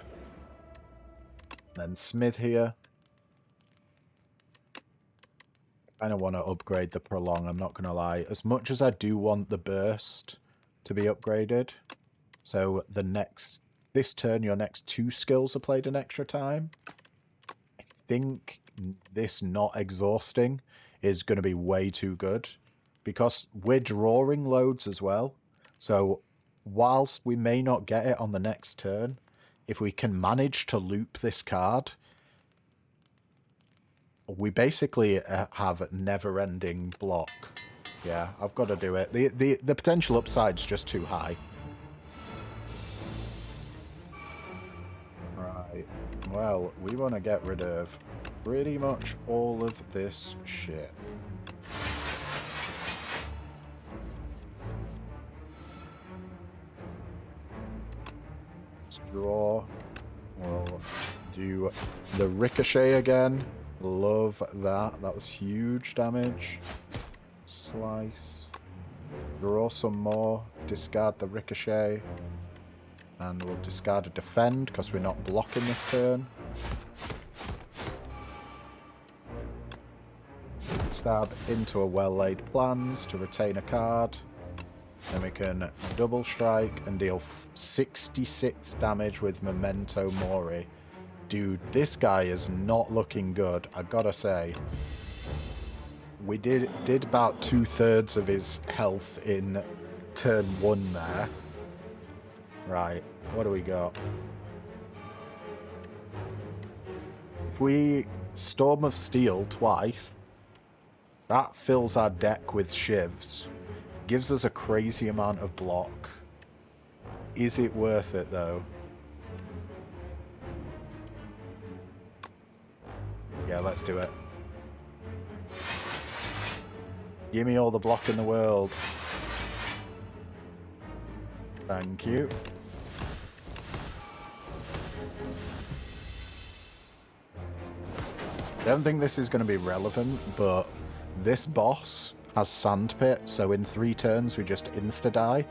Then Smith here. I kind of want to upgrade the prolong, I'm not going to lie. As much as I do want the burst to be upgraded. So this turn your next 2 skills are played an extra time. I think this not exhausting is going to be way too good. Because we're drawing loads as well. So whilst we may not get it on the next turn, if we can manage to loop this card, we basically have a never-ending block. Yeah, I've got to do it. The potential upside's just too high. Right. Well, we want to get rid of pretty much all of this shit. Let's draw. We'll do the ricochet again. Love that. That was huge damage. Slice. Draw some more. Discard the ricochet. And we'll discard a defend because we're not blocking this turn. Stab into a well-laid plans to retain a card. Then we can double strike and deal 66 damage with Memento Mori. Dude, this guy is not looking good, I gotta say. We did about 2/3 of his health in turn 1 there. Right, what do we got? If we Storm of Steel twice, that fills our deck with shivs. Gives us a crazy amount of block. Is it worth it though? Yeah, let's do it. Give me all the block in the world. Thank you. I don't think this is going to be relevant, but this boss has Sandpit, so in 3 turns we just insta-die.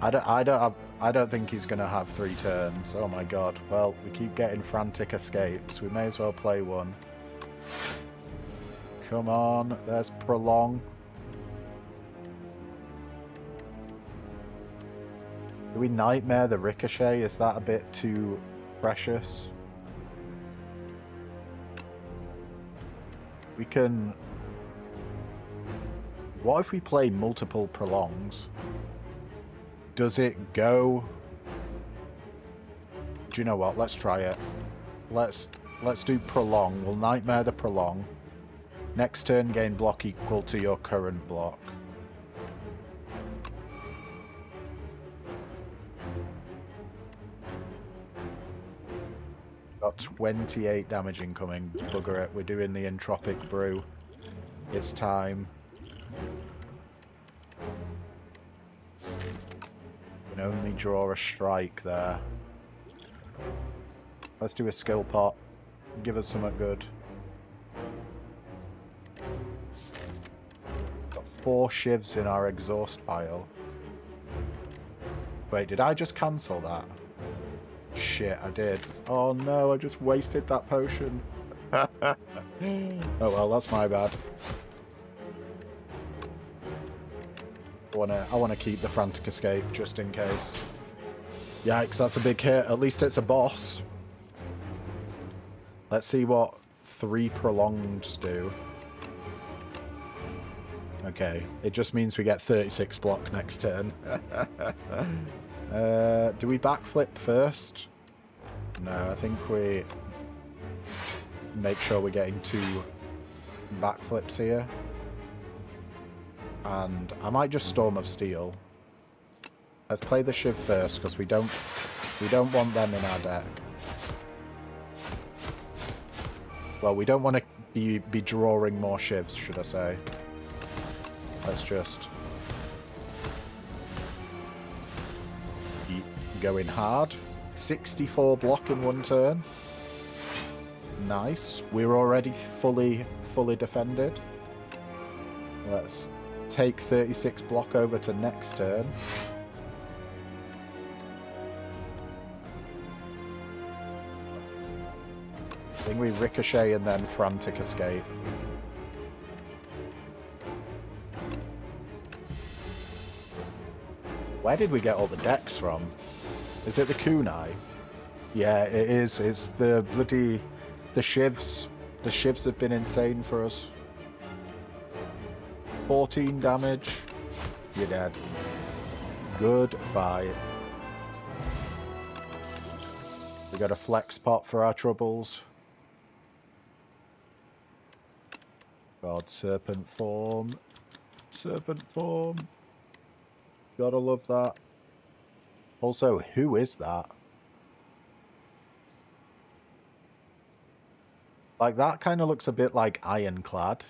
I don't think he's going to have 3 turns. Oh my god. Well, we keep getting frantic escapes. We may as well play one. Come on, there's Prolong. Do we Nightmare the Ricochet? Is that a bit too precious? We can... What if we play multiple Prolongs? Does it go... Do you know what? Let's try it. Let's do Prolong. We'll Nightmare the Prolong. Next turn, gain block equal to your current block. Got 28 damage incoming. Bugger it. We're doing the Entropic Brew. It's time. We can only draw a strike there. Let's do a skill pot. Give us something good. Got 4 shivs in our exhaust pile. Wait, did I just cancel that? Shit, I did. Oh no, I just wasted that potion. Oh well, that's my bad. I wanna keep the frantic escape just in case. Yikes, that's a big hit. At least it's a boss. Let's see what 3 prolongs do. Okay, it just means we get 36 block next turn. Do we backflip first? No, I think we make sure we're getting 2 backflips here. And I might just Storm of Steel. Let's play the Shiv first, because we don't want them in our deck. Well, we don't want to be drawing more Shivs, should I say. Let's just keep going hard. 64 block in 1 turn. Nice. We're already fully defended. Let's take 36 block over to next turn. I think we Ricochet and then Frantic Escape. Where did we get all the decks from? Is it the kunai? Yeah, it is. It's the bloody... The Shivs. The Shivs have been insane for us. 14 damage. You're dead. Good fight. We got a flex pot for our troubles. God, serpent form. Serpent form. Gotta love that. Also, who is that? Like, that kind of looks a bit like Ironclad.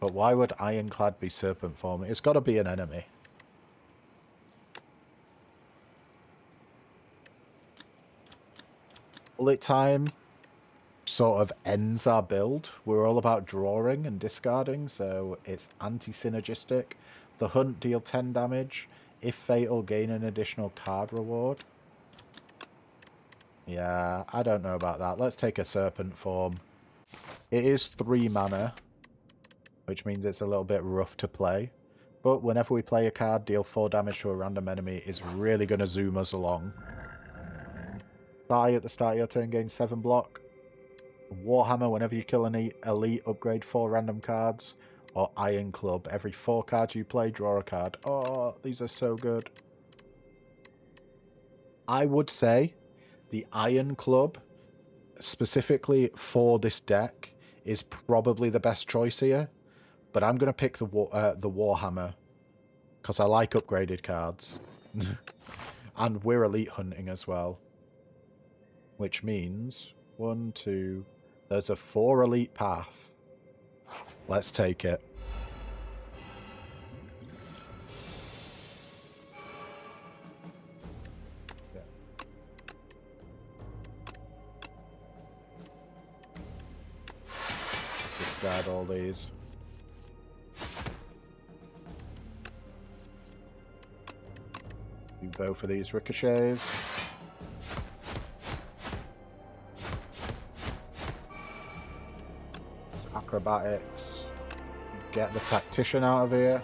But why would Ironclad be serpent form? It's got to be an enemy. Bullet time sort of ends our build. We're all about drawing and discarding, so it's anti-synergistic. The hunt deal 10 damage. If fatal, gain an additional card reward. Yeah, I don't know about that. Let's take a serpent form. It is 3 mana, which means it's a little bit rough to play. But whenever we play a card, deal 4 damage to a random enemy is really going to zoom us along. Die at the start of your turn, gain 7 block. Warhammer, whenever you kill an elite, upgrade 4 random cards. Or Iron Club, every 4 cards you play, draw a card. Oh, these are so good. I would say the Iron Club, specifically for this deck, is probably the best choice here. But I'm going to pick the Warhammer, because I like upgraded cards. And we're elite hunting as well. Which means, 1, 2, there's a 4 elite path. Let's take it. discard all these. Do both of these ricochets. It's acrobatics. Get the tactician out of here.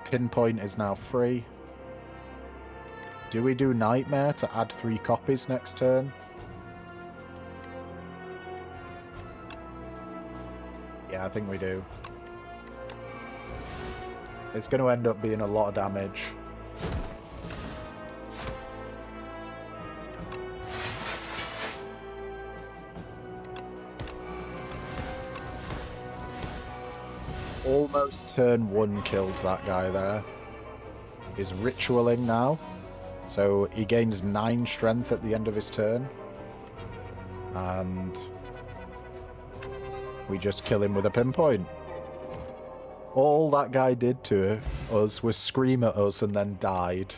Pinpoint is now free. Do we do Nightmare to add 3 copies next turn? Yeah, I think we do. It's going to end up being a lot of damage. Almost turn 1 killed that guy there. He's ritualing now. So he gains 9 strength at the end of his turn. And we just kill him with a pinpoint. All that guy did to us was scream at us and then died.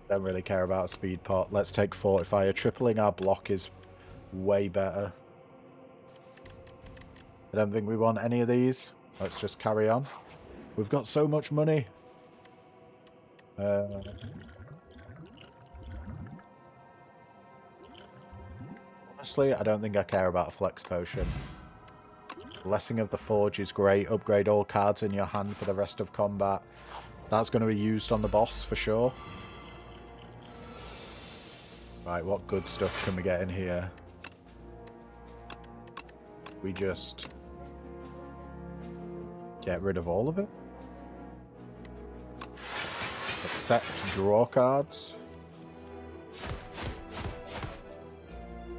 Don't really care about a speed pot. Let's take Fortifier. Tripling our block is way better. I don't think we want any of these. Let's just carry on. We've got so much money. Honestly, I don't think I care about a flex potion. Blessing of the Forge is great. Upgrade all cards in your hand for the rest of combat. That's going to be used on the boss for sure. Right, what good stuff can we get in here? We just get rid of all of it. Except draw cards.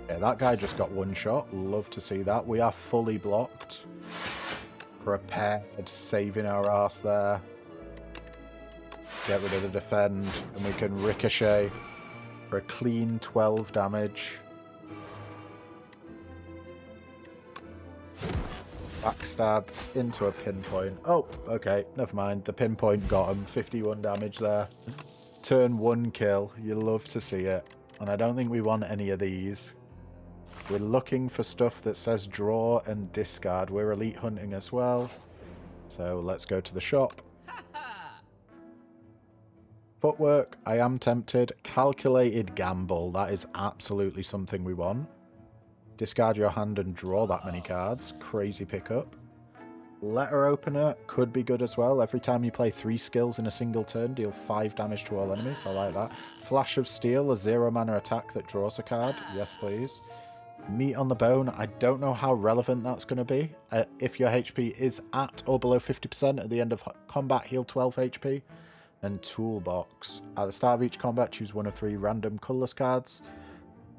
Okay, that guy just got 1 shot. Love to see that. We are fully blocked. Prepared, saving our ass there. Get rid of the defend, and we can ricochet for a clean 12 damage. Backstab into a pinpoint. Oh, okay, never mind. The pinpoint got him. 51 damage there. Turn 1 kill. You love to see it. And I don't think we want any of these. We're looking for stuff that says draw and discard. We're elite hunting as well. So let's go to the shop. Footwork. I am tempted. Calculated gamble. That is absolutely something we want. Discard your hand and draw that many cards. Crazy pickup. Letter opener could be good as well. Every time you play 3 skills in a single turn, deal 5 damage to all enemies. I like that. Flash of Steel, a 0 mana attack that draws a card. Yes, please. Meat on the Bone. I don't know how relevant that's going to be. If your HP is at or below 50% at the end of combat, heal 12 HP. And Toolbox. At the start of each combat, choose 1 of 3 random colourless cards.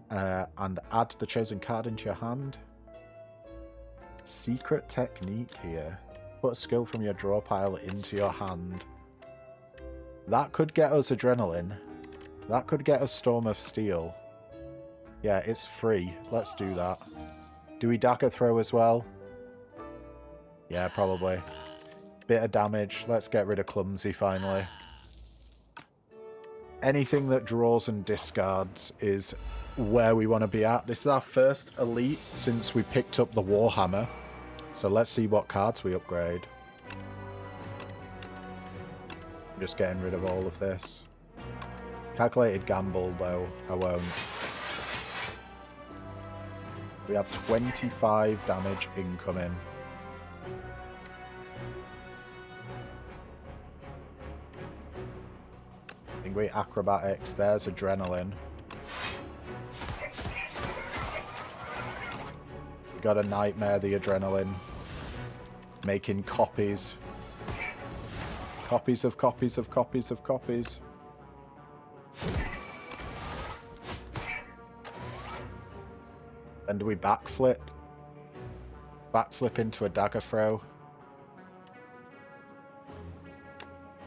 And add the chosen card into your hand. Secret technique here. Put a skill from your draw pile into your hand. That could get us Adrenaline. That could get us Storm of Steel. Yeah, it's free. Let's do that. Do we dagger throw as well? Yeah, probably. Bit of damage. Let's get rid of Clumsy finally. Anything that draws and discards is where we want to be at. This is our first elite since we picked up the Warhammer. So let's see what cards we upgrade. I'm just getting rid of all of this. Calculated gamble though, I won't. We have 25 damage incoming. Great acrobatics, there's adrenaline. We got a nightmare, the adrenaline. Making copies. Copies of copies of copies of copies. And do we backflip? Backflip into a dagger throw.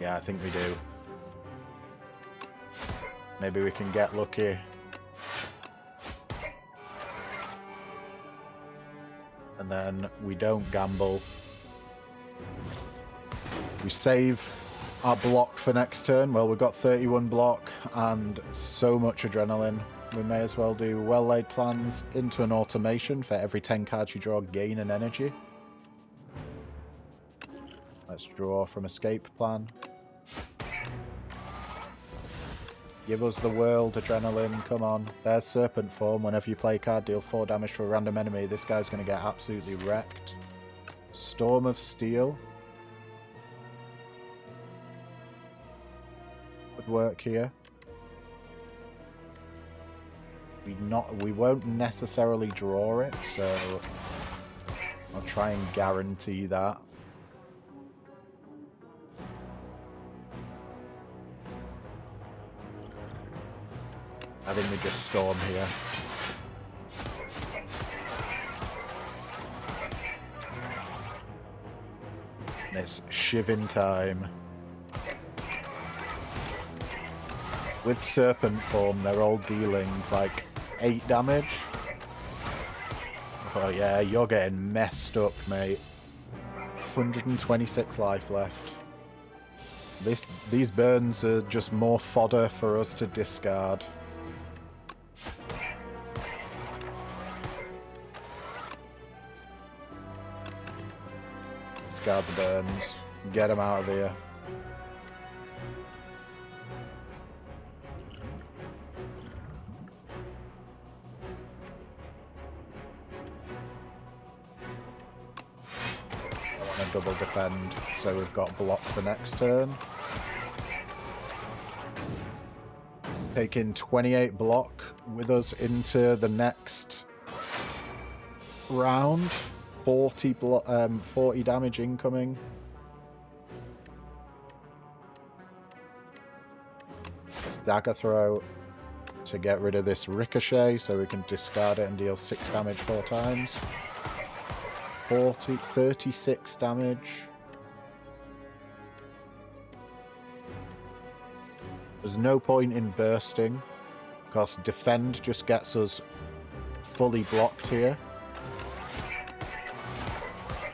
Yeah, I think we do. Maybe we can get lucky. And then we don't gamble. We save our block for next turn? Well, we've got 31 block and so much adrenaline. We may as well do well-laid plans into an automation. For every 10 cards you draw, gain an energy. Let's draw from escape plan. Give us the world, adrenaline, come on. There's serpent form. Whenever you play a card, deal 4 damage to a random enemy. This guy's going to get absolutely wrecked. Storm of Steel. Would work here. We won't necessarily draw it, so I'll try and guarantee that. I think we just storm here. And it's shivin time. With serpent form, they're all dealing like 8 damage. Oh yeah, you're getting messed up, mate. 126 life left. These burns are just more fodder for us to discard. Discard the burns. Get them out of here. Double defend, so we've got block for next turn. Taking 28 block with us into the next round. 40 damage incoming. Let's dagger throw to get rid of this ricochet, so we can discard it and deal 6 damage 4 times. 36 damage. There's no point in bursting, because defend just gets us fully blocked here.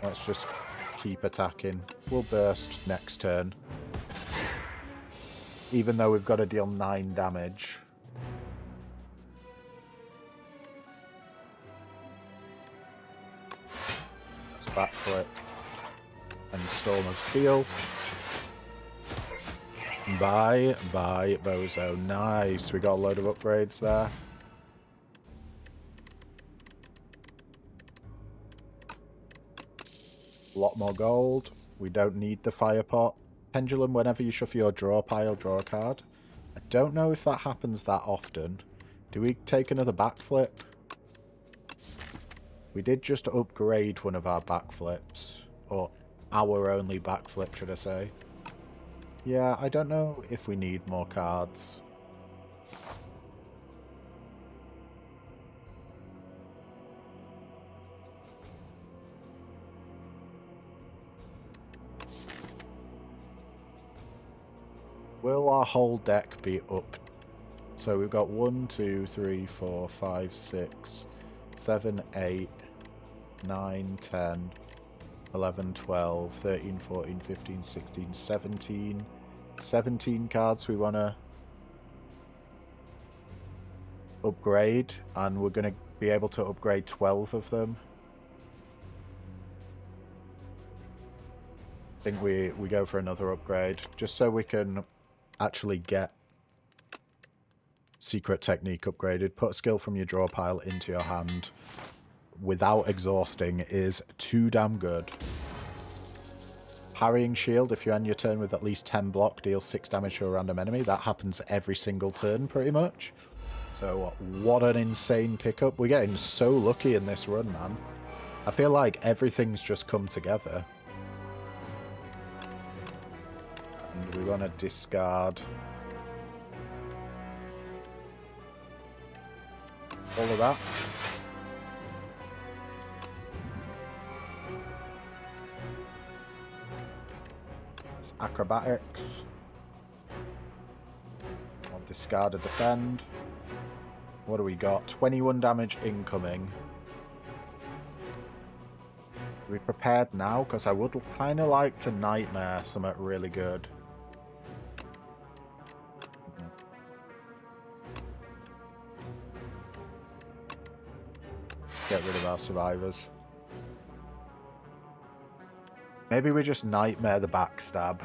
Let's just keep attacking. We'll burst next turn. Even though we've got to deal 9 damage. Backflip and Storm of Steel. Bye, bozo. Nice. We got a load of upgrades there. A lot more gold. We don't need the fire pot. Pendulum, whenever you shuffle your draw pile, draw a card. I don't know if that happens that often. Do we take another backflip? We did just upgrade one of our backflips. Or our only backflip, should I say. Yeah, I don't know if we need more cards. Will our whole deck be up? So we've got 1, 2, 3, 4, 5, 6, 7, 8, 9, 10, 11, 12, 13, 14, 15, 16, 17. 17 cards we want to upgrade, and we're going to be able to upgrade 12 of them. I think we go for another upgrade, just so we can actually get Secret Technique upgraded. Put a skill from your draw pile into your hand without exhausting is too damn good. Parrying Shield, if you end your turn with at least 10 block, deals 6 damage to a random enemy. That happens every single turn, pretty much. So, what an insane pickup. We're getting so lucky in this run, man. I feel like everything's just come together. And we want to discard all of that. It's acrobatics. I'll discard a defend. What do we got? 21 damage incoming. Are we prepared now? Because I would kind of like to nightmare something really good. Get rid of our survivors. Maybe we just nightmare the backstab.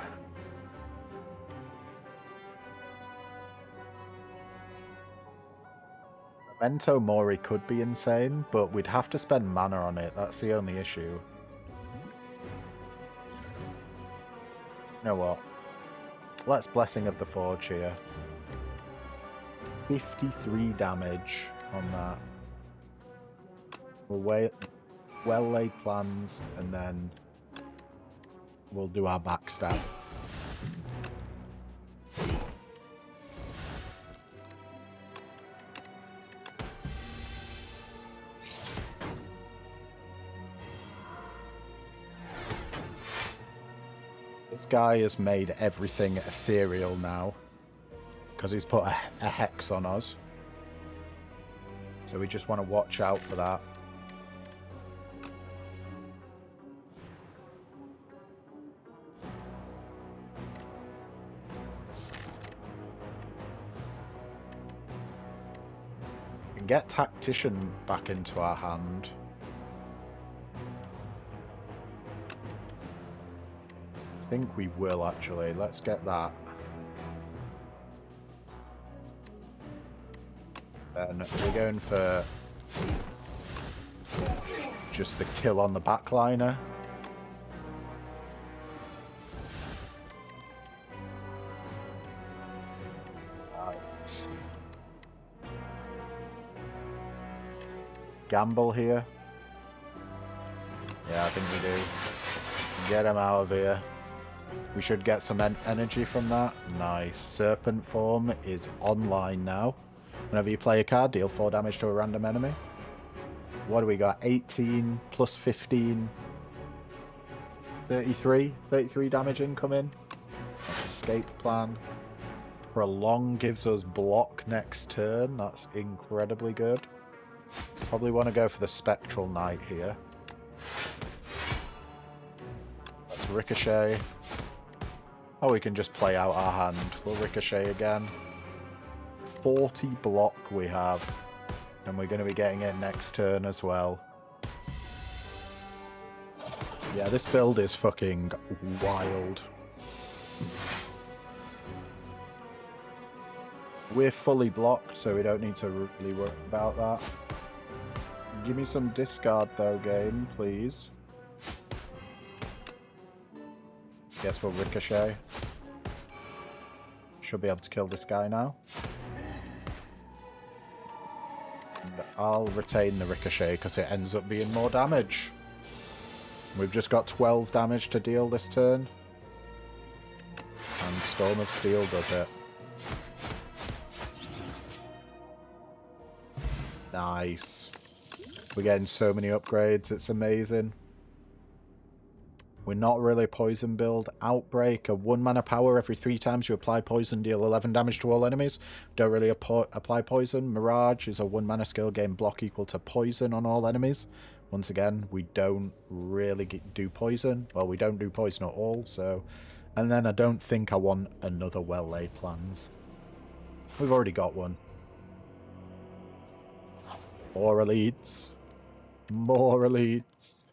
Memento Mori could be insane, but we'd have to spend mana on it. That's the only issue. You know what? Let's Blessing of the Forge here. 53 damage on that. We'll well laid plans, and then we'll do our backstab. This guy has made everything ethereal now, because he's put a hex on us. So we just want to watch out for that. We can get Tactician back into our hand. I think we will, actually. Let's get that. And we're going for just the kill on the backliner. Nice. Gamble here. Yeah, I think we do. Get him out of here. We should get some energy from that. Nice. Serpent form is online now. Whenever you play a card, deal 4 damage to a random enemy. What do we got? 18 plus 15. 33. 33 damage incoming. That's escape plan. Prolong gives us block next turn. That's incredibly good. Probably want to go for the Spectral Knight here. Let's Ricochet. Oh, we can just play out our hand. We'll Ricochet again. 40 block we have. And we're going to be getting it next turn as well. Yeah, this build is fucking wild. We're fully blocked, so we don't need to really worry about that. Give me some discard though, game, please. Guess we'll Ricochet. Should be able to kill this guy now. And I'll retain the Ricochet because it ends up being more damage. We've just got 12 damage to deal this turn. And Storm of Steel does it. Nice. We're getting so many upgrades, it's amazing. We're not really a poison build. Outbreak, a 1 mana power. Every 3 times you apply poison, deal 11 damage to all enemies. Don't really apply poison. Mirage is a 1 mana skill, gain block equal to poison on all enemies. Once again, we don't really do poison. Well, we don't do poison at all, so... And then I don't think I want another well-laid plans. We've already got one. More elites. More elites.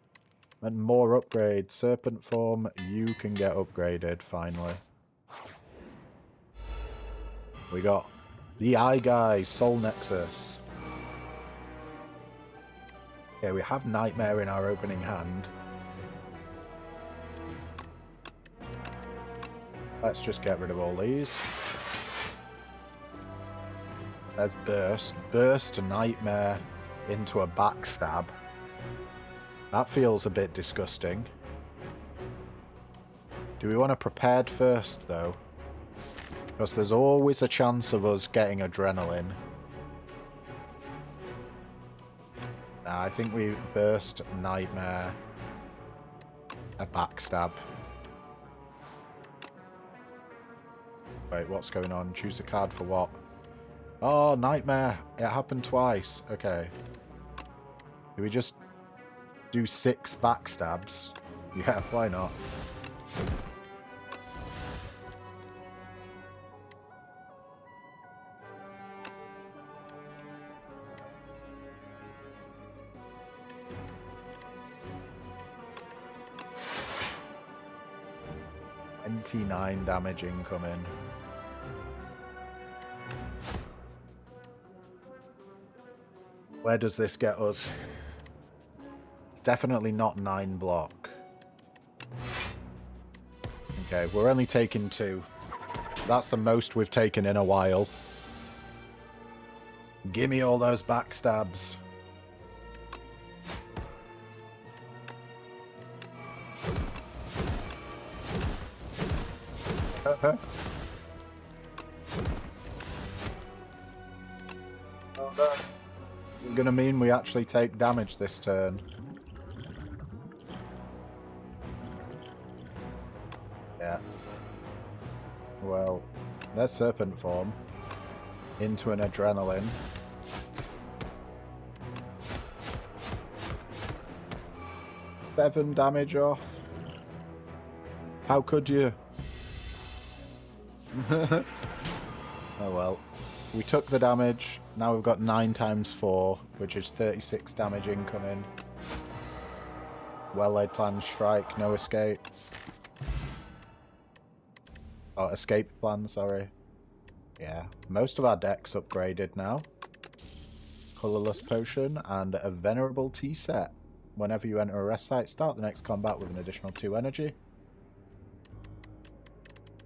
And more upgrades. Serpent form, you can get upgraded, finally. We got the Eye Guy, Soul Nexus. Okay, we have Nightmare in our opening hand. Let's just get rid of all these. There's Burst. Burst Nightmare into a backstab. That feels a bit disgusting. Do we want to Prepared first, though? Because there's always a chance of us getting Adrenaline. Nah, I think we Burst Nightmare a backstab. Wait, what's going on? Choose a card for what? Oh, Nightmare! It happened twice. Okay. Do we just do 6 backstabs? Yeah, why not? 29 damage incoming. Where does this get us? Definitely not 9 block. Okay, we're only taking 2. That's the most we've taken in a while. Gimme all those backstabs. Oh no. It's gonna mean we actually take damage this turn. Yeah. Well, there's serpent form. Into an adrenaline. Seven damage off. How could you? Oh well. We took the damage. Now we've got 9 times 4, which is 36 damage incoming. Well-laid plan, strike, no escape. Oh, escape plan, sorry. Yeah, most of our deck's upgraded now. Colourless potion and a venerable tea set. Whenever you enter a rest site, start the next combat with an additional 2 energy.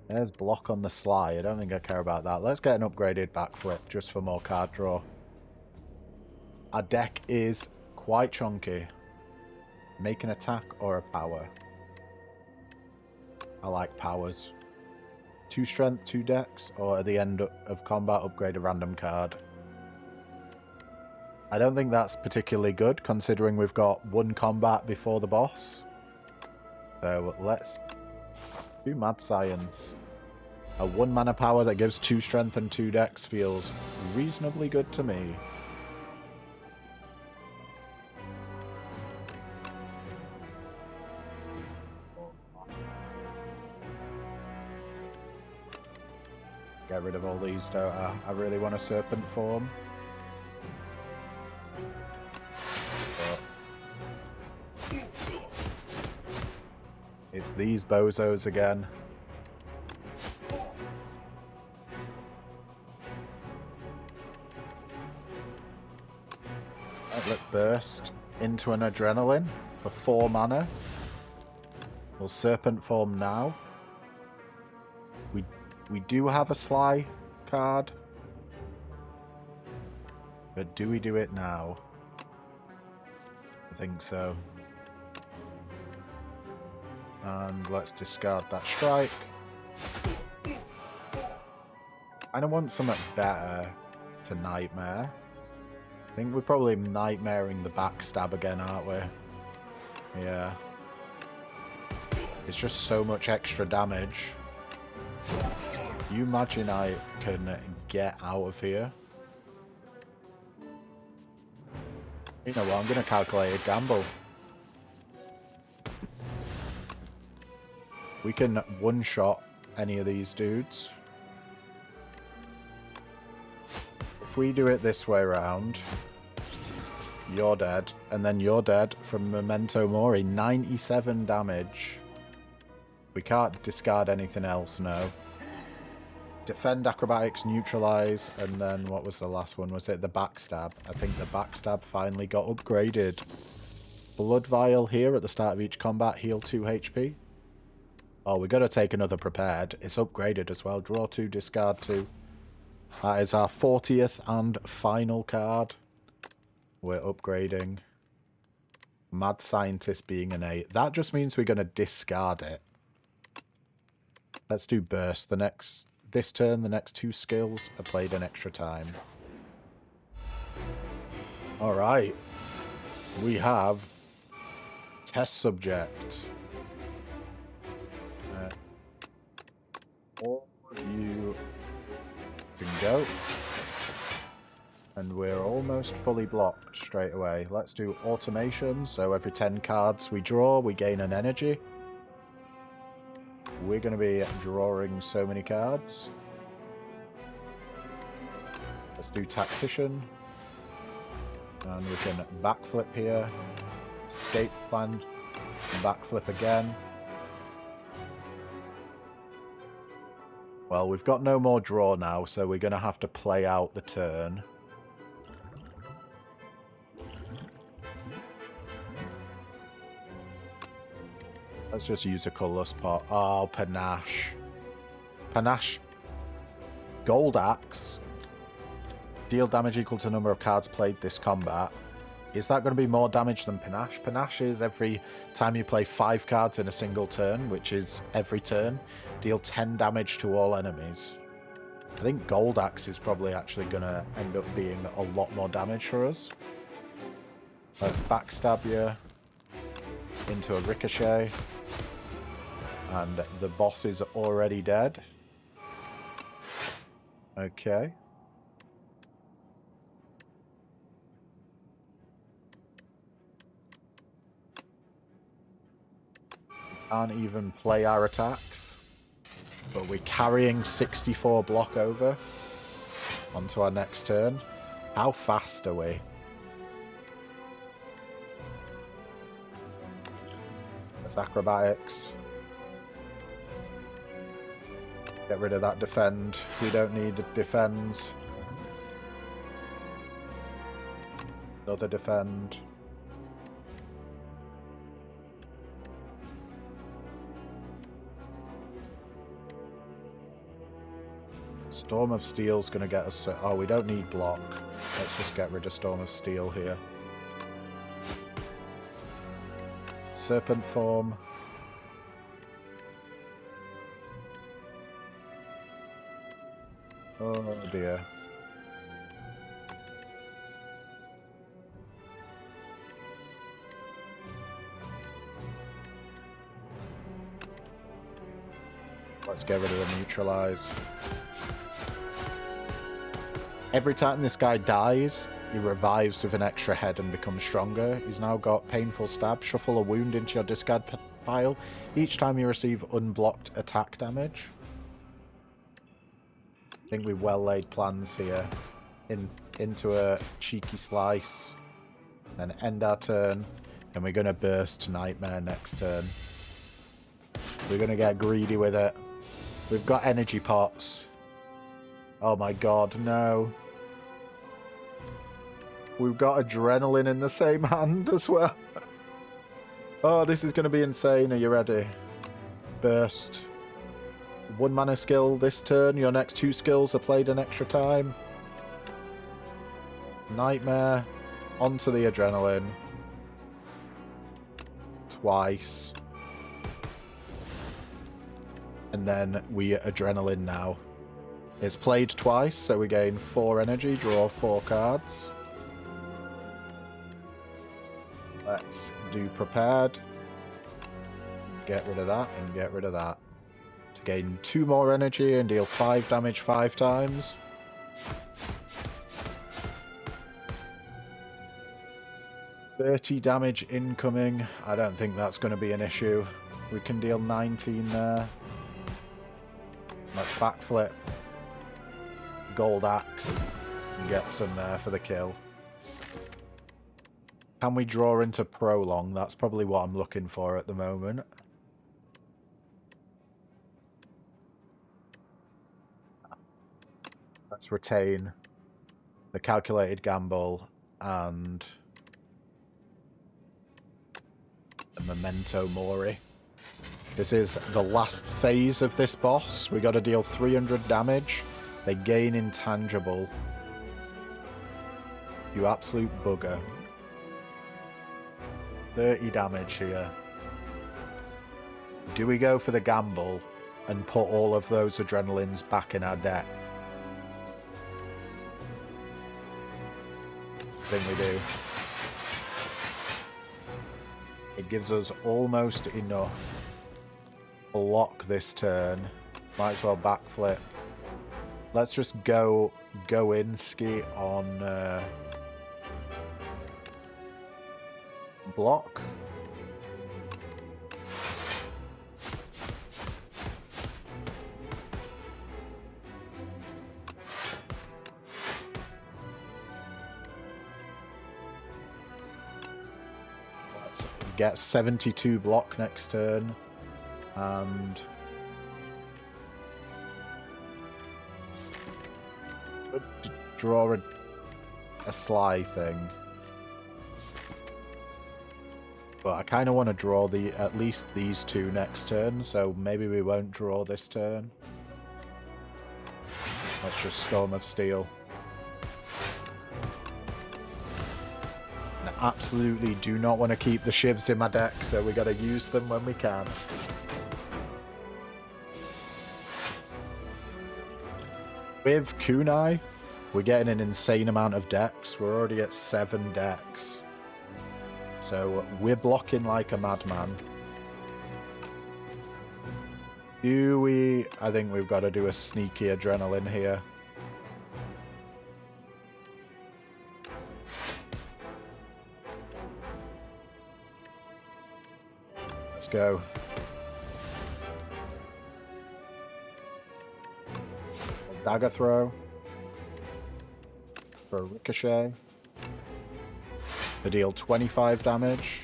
There's block on the sly. I don't think I care about that. Let's get an upgraded backflip just for more card draw. Our deck is quite chunky. Make an attack or a power. I like powers. 2 strength, 2 dex, or at the end of combat, upgrade a random card. I don't think that's particularly good, considering we've got 1 combat before the boss. So let's do mad science. A 1 mana power that gives 2 strength and 2 dex feels reasonably good to me. Get rid of all these, don't I? I really want a serpent form. But it's these bozos again. Right, let's burst into an adrenaline for 4 mana. We'll serpent form now. We do have a sly card. But do we do it now? I think so. And let's discard that strike. I don't want something better to nightmare. I think we're probably nightmaring the backstab again, aren't we? Yeah. It's just so much extra damage. You imagine I can get out of here? You know what, I'm going to calculate a gamble. We can one-shot any of these dudes. If we do it this way around, you're dead, and then you're dead from Memento Mori. 97 damage. We can't discard anything else, no. Defend, acrobatics, neutralize, and then what was the last one? Was it the backstab? I think the backstab finally got upgraded. Blood vial here at the start of each combat, heal 2 HP. Oh, we got to take another prepared. It's upgraded as well. Draw 2, discard 2. That is our 40th and final card. We're upgrading. Mad Scientist being an 8. That just means we're going to discard it. Let's do burst. This turn, the next 2 skills are played in extra time. Alright. We have test subject. All of you can go. And we're almost fully blocked straight away. Let's do automation. So every 10 cards we draw, we gain an energy. We're going to be drawing so many cards. Let's do Tactician. And we can backflip here. Escape plan. Backflip again. Well, we've got no more draw now, so we're going to have to play out the turn. Let's just use a colourless pot. Oh, panache. Panache. Gold axe. Deal damage equal to the number of cards played this combat. Is that going to be more damage than panache? Panache is every time you play 5 cards in a single turn, which is every turn. Deal 10 damage to all enemies. I think gold axe is probably actually going to end up being a lot more damage for us. Let's backstab you into a ricochet. And the boss is already dead. Okay. Can't even play our attacks. But we're carrying 64 block over onto our next turn. How fast are we? That's acrobatics. Get rid of that defend. We don't need defends. Another defend. Storm of Steel's going to get us... Oh, we don't need block. Let's just get rid of Storm of Steel here. Serpent form. Oh dear. Let's get rid of the neutralize. Every time this guy dies, he revives with an extra head and becomes stronger. He's now got Painful Stab. Shuffle a wound into your discard pile each time you receive unblocked attack damage. I think we well laid plans here. Into a cheeky slice. Then end our turn. And we're going to burst Nightmare next turn. We're going to get greedy with it. We've got energy pots. Oh my god, no. We've got adrenaline in the same hand as well. Oh, this is going to be insane. Are you ready? Burst. 1 mana skill this turn. Your next 2 skills are played an extra time. Nightmare. Onto the adrenaline. Twice. And then we adrenaline now. It's played twice, so we gain 4 energy, draw 4 cards. Let's do prepared. Get rid of that and get rid of that. To gain 2 more energy and deal 5 damage 5 times. $30 damage incoming. I don't think that's going to be an issue. We can deal 19 there. Let's backflip. Gold axe and get some there for the kill. Can we draw into prolong? That's probably what I'm looking for at the moment. Let's retain the calculated gamble and the memento mori. This is the last phase of this boss. We got to deal 300 damage. They gain intangible. You absolute bugger. 30 damage here. Do we go for the gamble and put all of those adrenalines back in our deck? I think we do. It gives us almost enough. Block this turn. Might as well backflip. Let's just go in ski on block. Let's get 72 block next turn. And draw a Sly thing. But I kind of want to draw at least these two next turn, so maybe we won't draw this turn. Let's just Storm of Steel. And I absolutely do not want to keep the shivs in my deck, so we got to use them when we can. With Kunai, we're getting an insane amount of decks. We're already at 7 decks. So we're blocking like a madman. Do we... I think we've got to do a sneaky adrenaline here. Let's go. Dagger throw. For a ricochet. To deal 25 damage.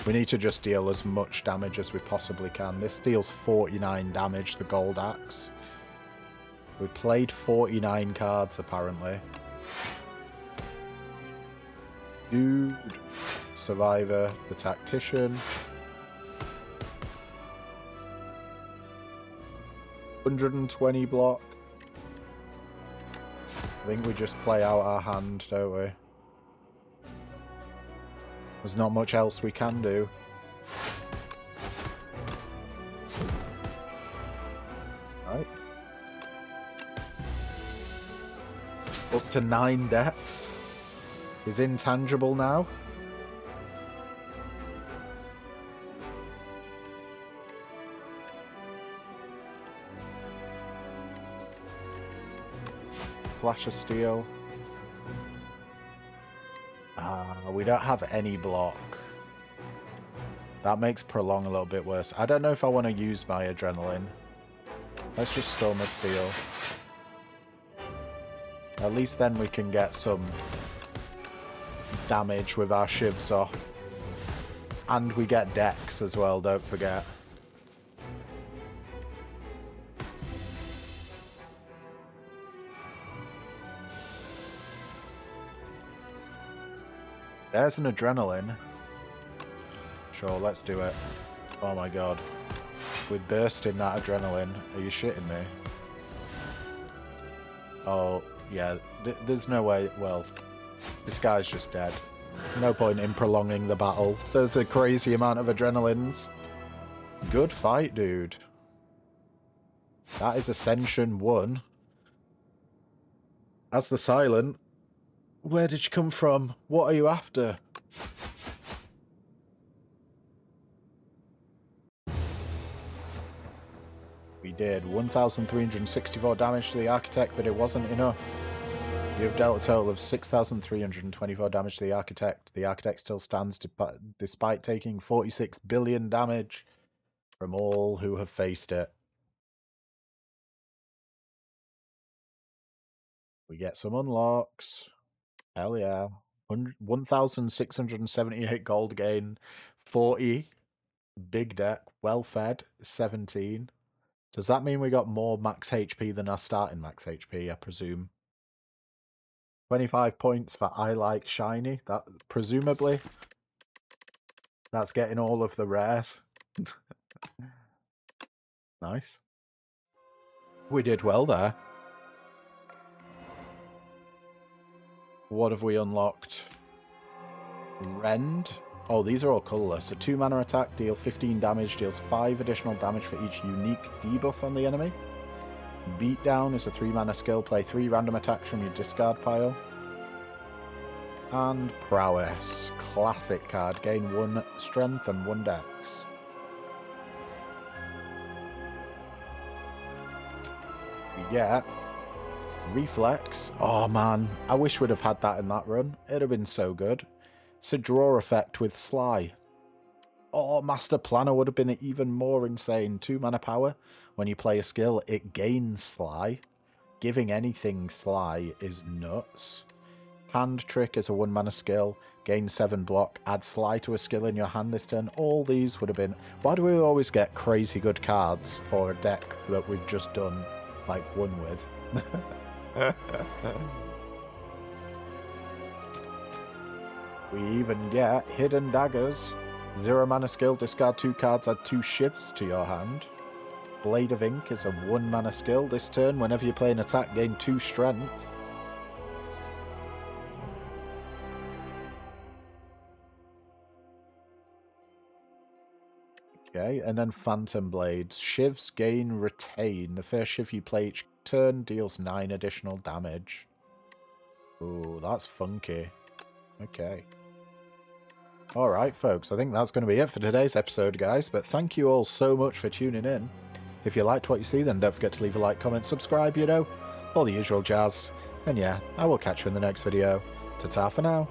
We need to just deal as much damage as we possibly can. This deals 49 damage, the gold axe. We played 49 cards, apparently. Dude. Survivor, the tactician. 120 block. I think we just play out our hand, don't we? There's not much else we can do. Right. Up to 9 decks. Is intangible now. Flash of Steel. We don't have any block. That makes Prolong a little bit worse. I don't know if I want to use my Adrenaline. Let's just Storm of Steel. At least then we can get some damage with our shivs off. And we get decks as well, don't forget. There's an Adrenaline. Sure, let's do it. Oh my god. We're bursting that Adrenaline. Are you shitting me? Oh, yeah. There's no way... Well, this guy's just dead. No point in prolonging the battle. There's a crazy amount of Adrenalines. Good fight, dude. That is Ascension 1. As the Silent... Where did you come from? What are you after? We did 1,364 damage to the Architect, but it wasn't enough. You have dealt a total of 6,324 damage to the Architect. The Architect still stands despite taking 46 billion damage from all who have faced it. We get some unlocks. Hell yeah. 1,678 gold gain. 40. Big deck. Well fed. 17. Does that mean we got more max HP than our starting max HP, I presume? 25 points for I Like Shiny. That presumably that's getting all of the rares. Nice. We did well there. What have we unlocked? Rend. Oh, these are all colourless. A 2-mana attack, deal 15 damage, deals 5 additional damage for each unique debuff on the enemy. Beatdown is a 3-mana skill, play 3 random attacks from your discard pile. And Prowess. Classic card, gain 1 strength and 1 dex. We get Reflex. Oh man, I wish we'd have had that in that run. It'd have been so good. It's a draw effect with Sly. Oh, Master Planner would have been even more insane. 2-mana power. When you play a skill, it gains Sly. Giving anything Sly is nuts. Hand Trick is a 1-mana skill. Gain 7 block. Add Sly to a skill in your hand this turn. All these would have been... Why do we always get crazy good cards for a deck that we've just done, like, won with? We even get hidden daggers. 0 mana skill, discard 2 cards, add 2 shivs to your hand. Blade of Ink is a 1 mana skill. This turn, whenever you play an attack, gain 2 strength. Okay, and then Phantom Blades. Shivs gain retain. The first shiv you play each turn deals 9 additional damage. Ooh, that's funky. Okay. Alright, folks, I think that's going to be it for today's episode, guys, but thank you all so much for tuning in. If you liked what you see, then don't forget to leave a like, comment, subscribe, you know, all the usual jazz. And yeah, I will catch you in the next video. Ta-ta for now.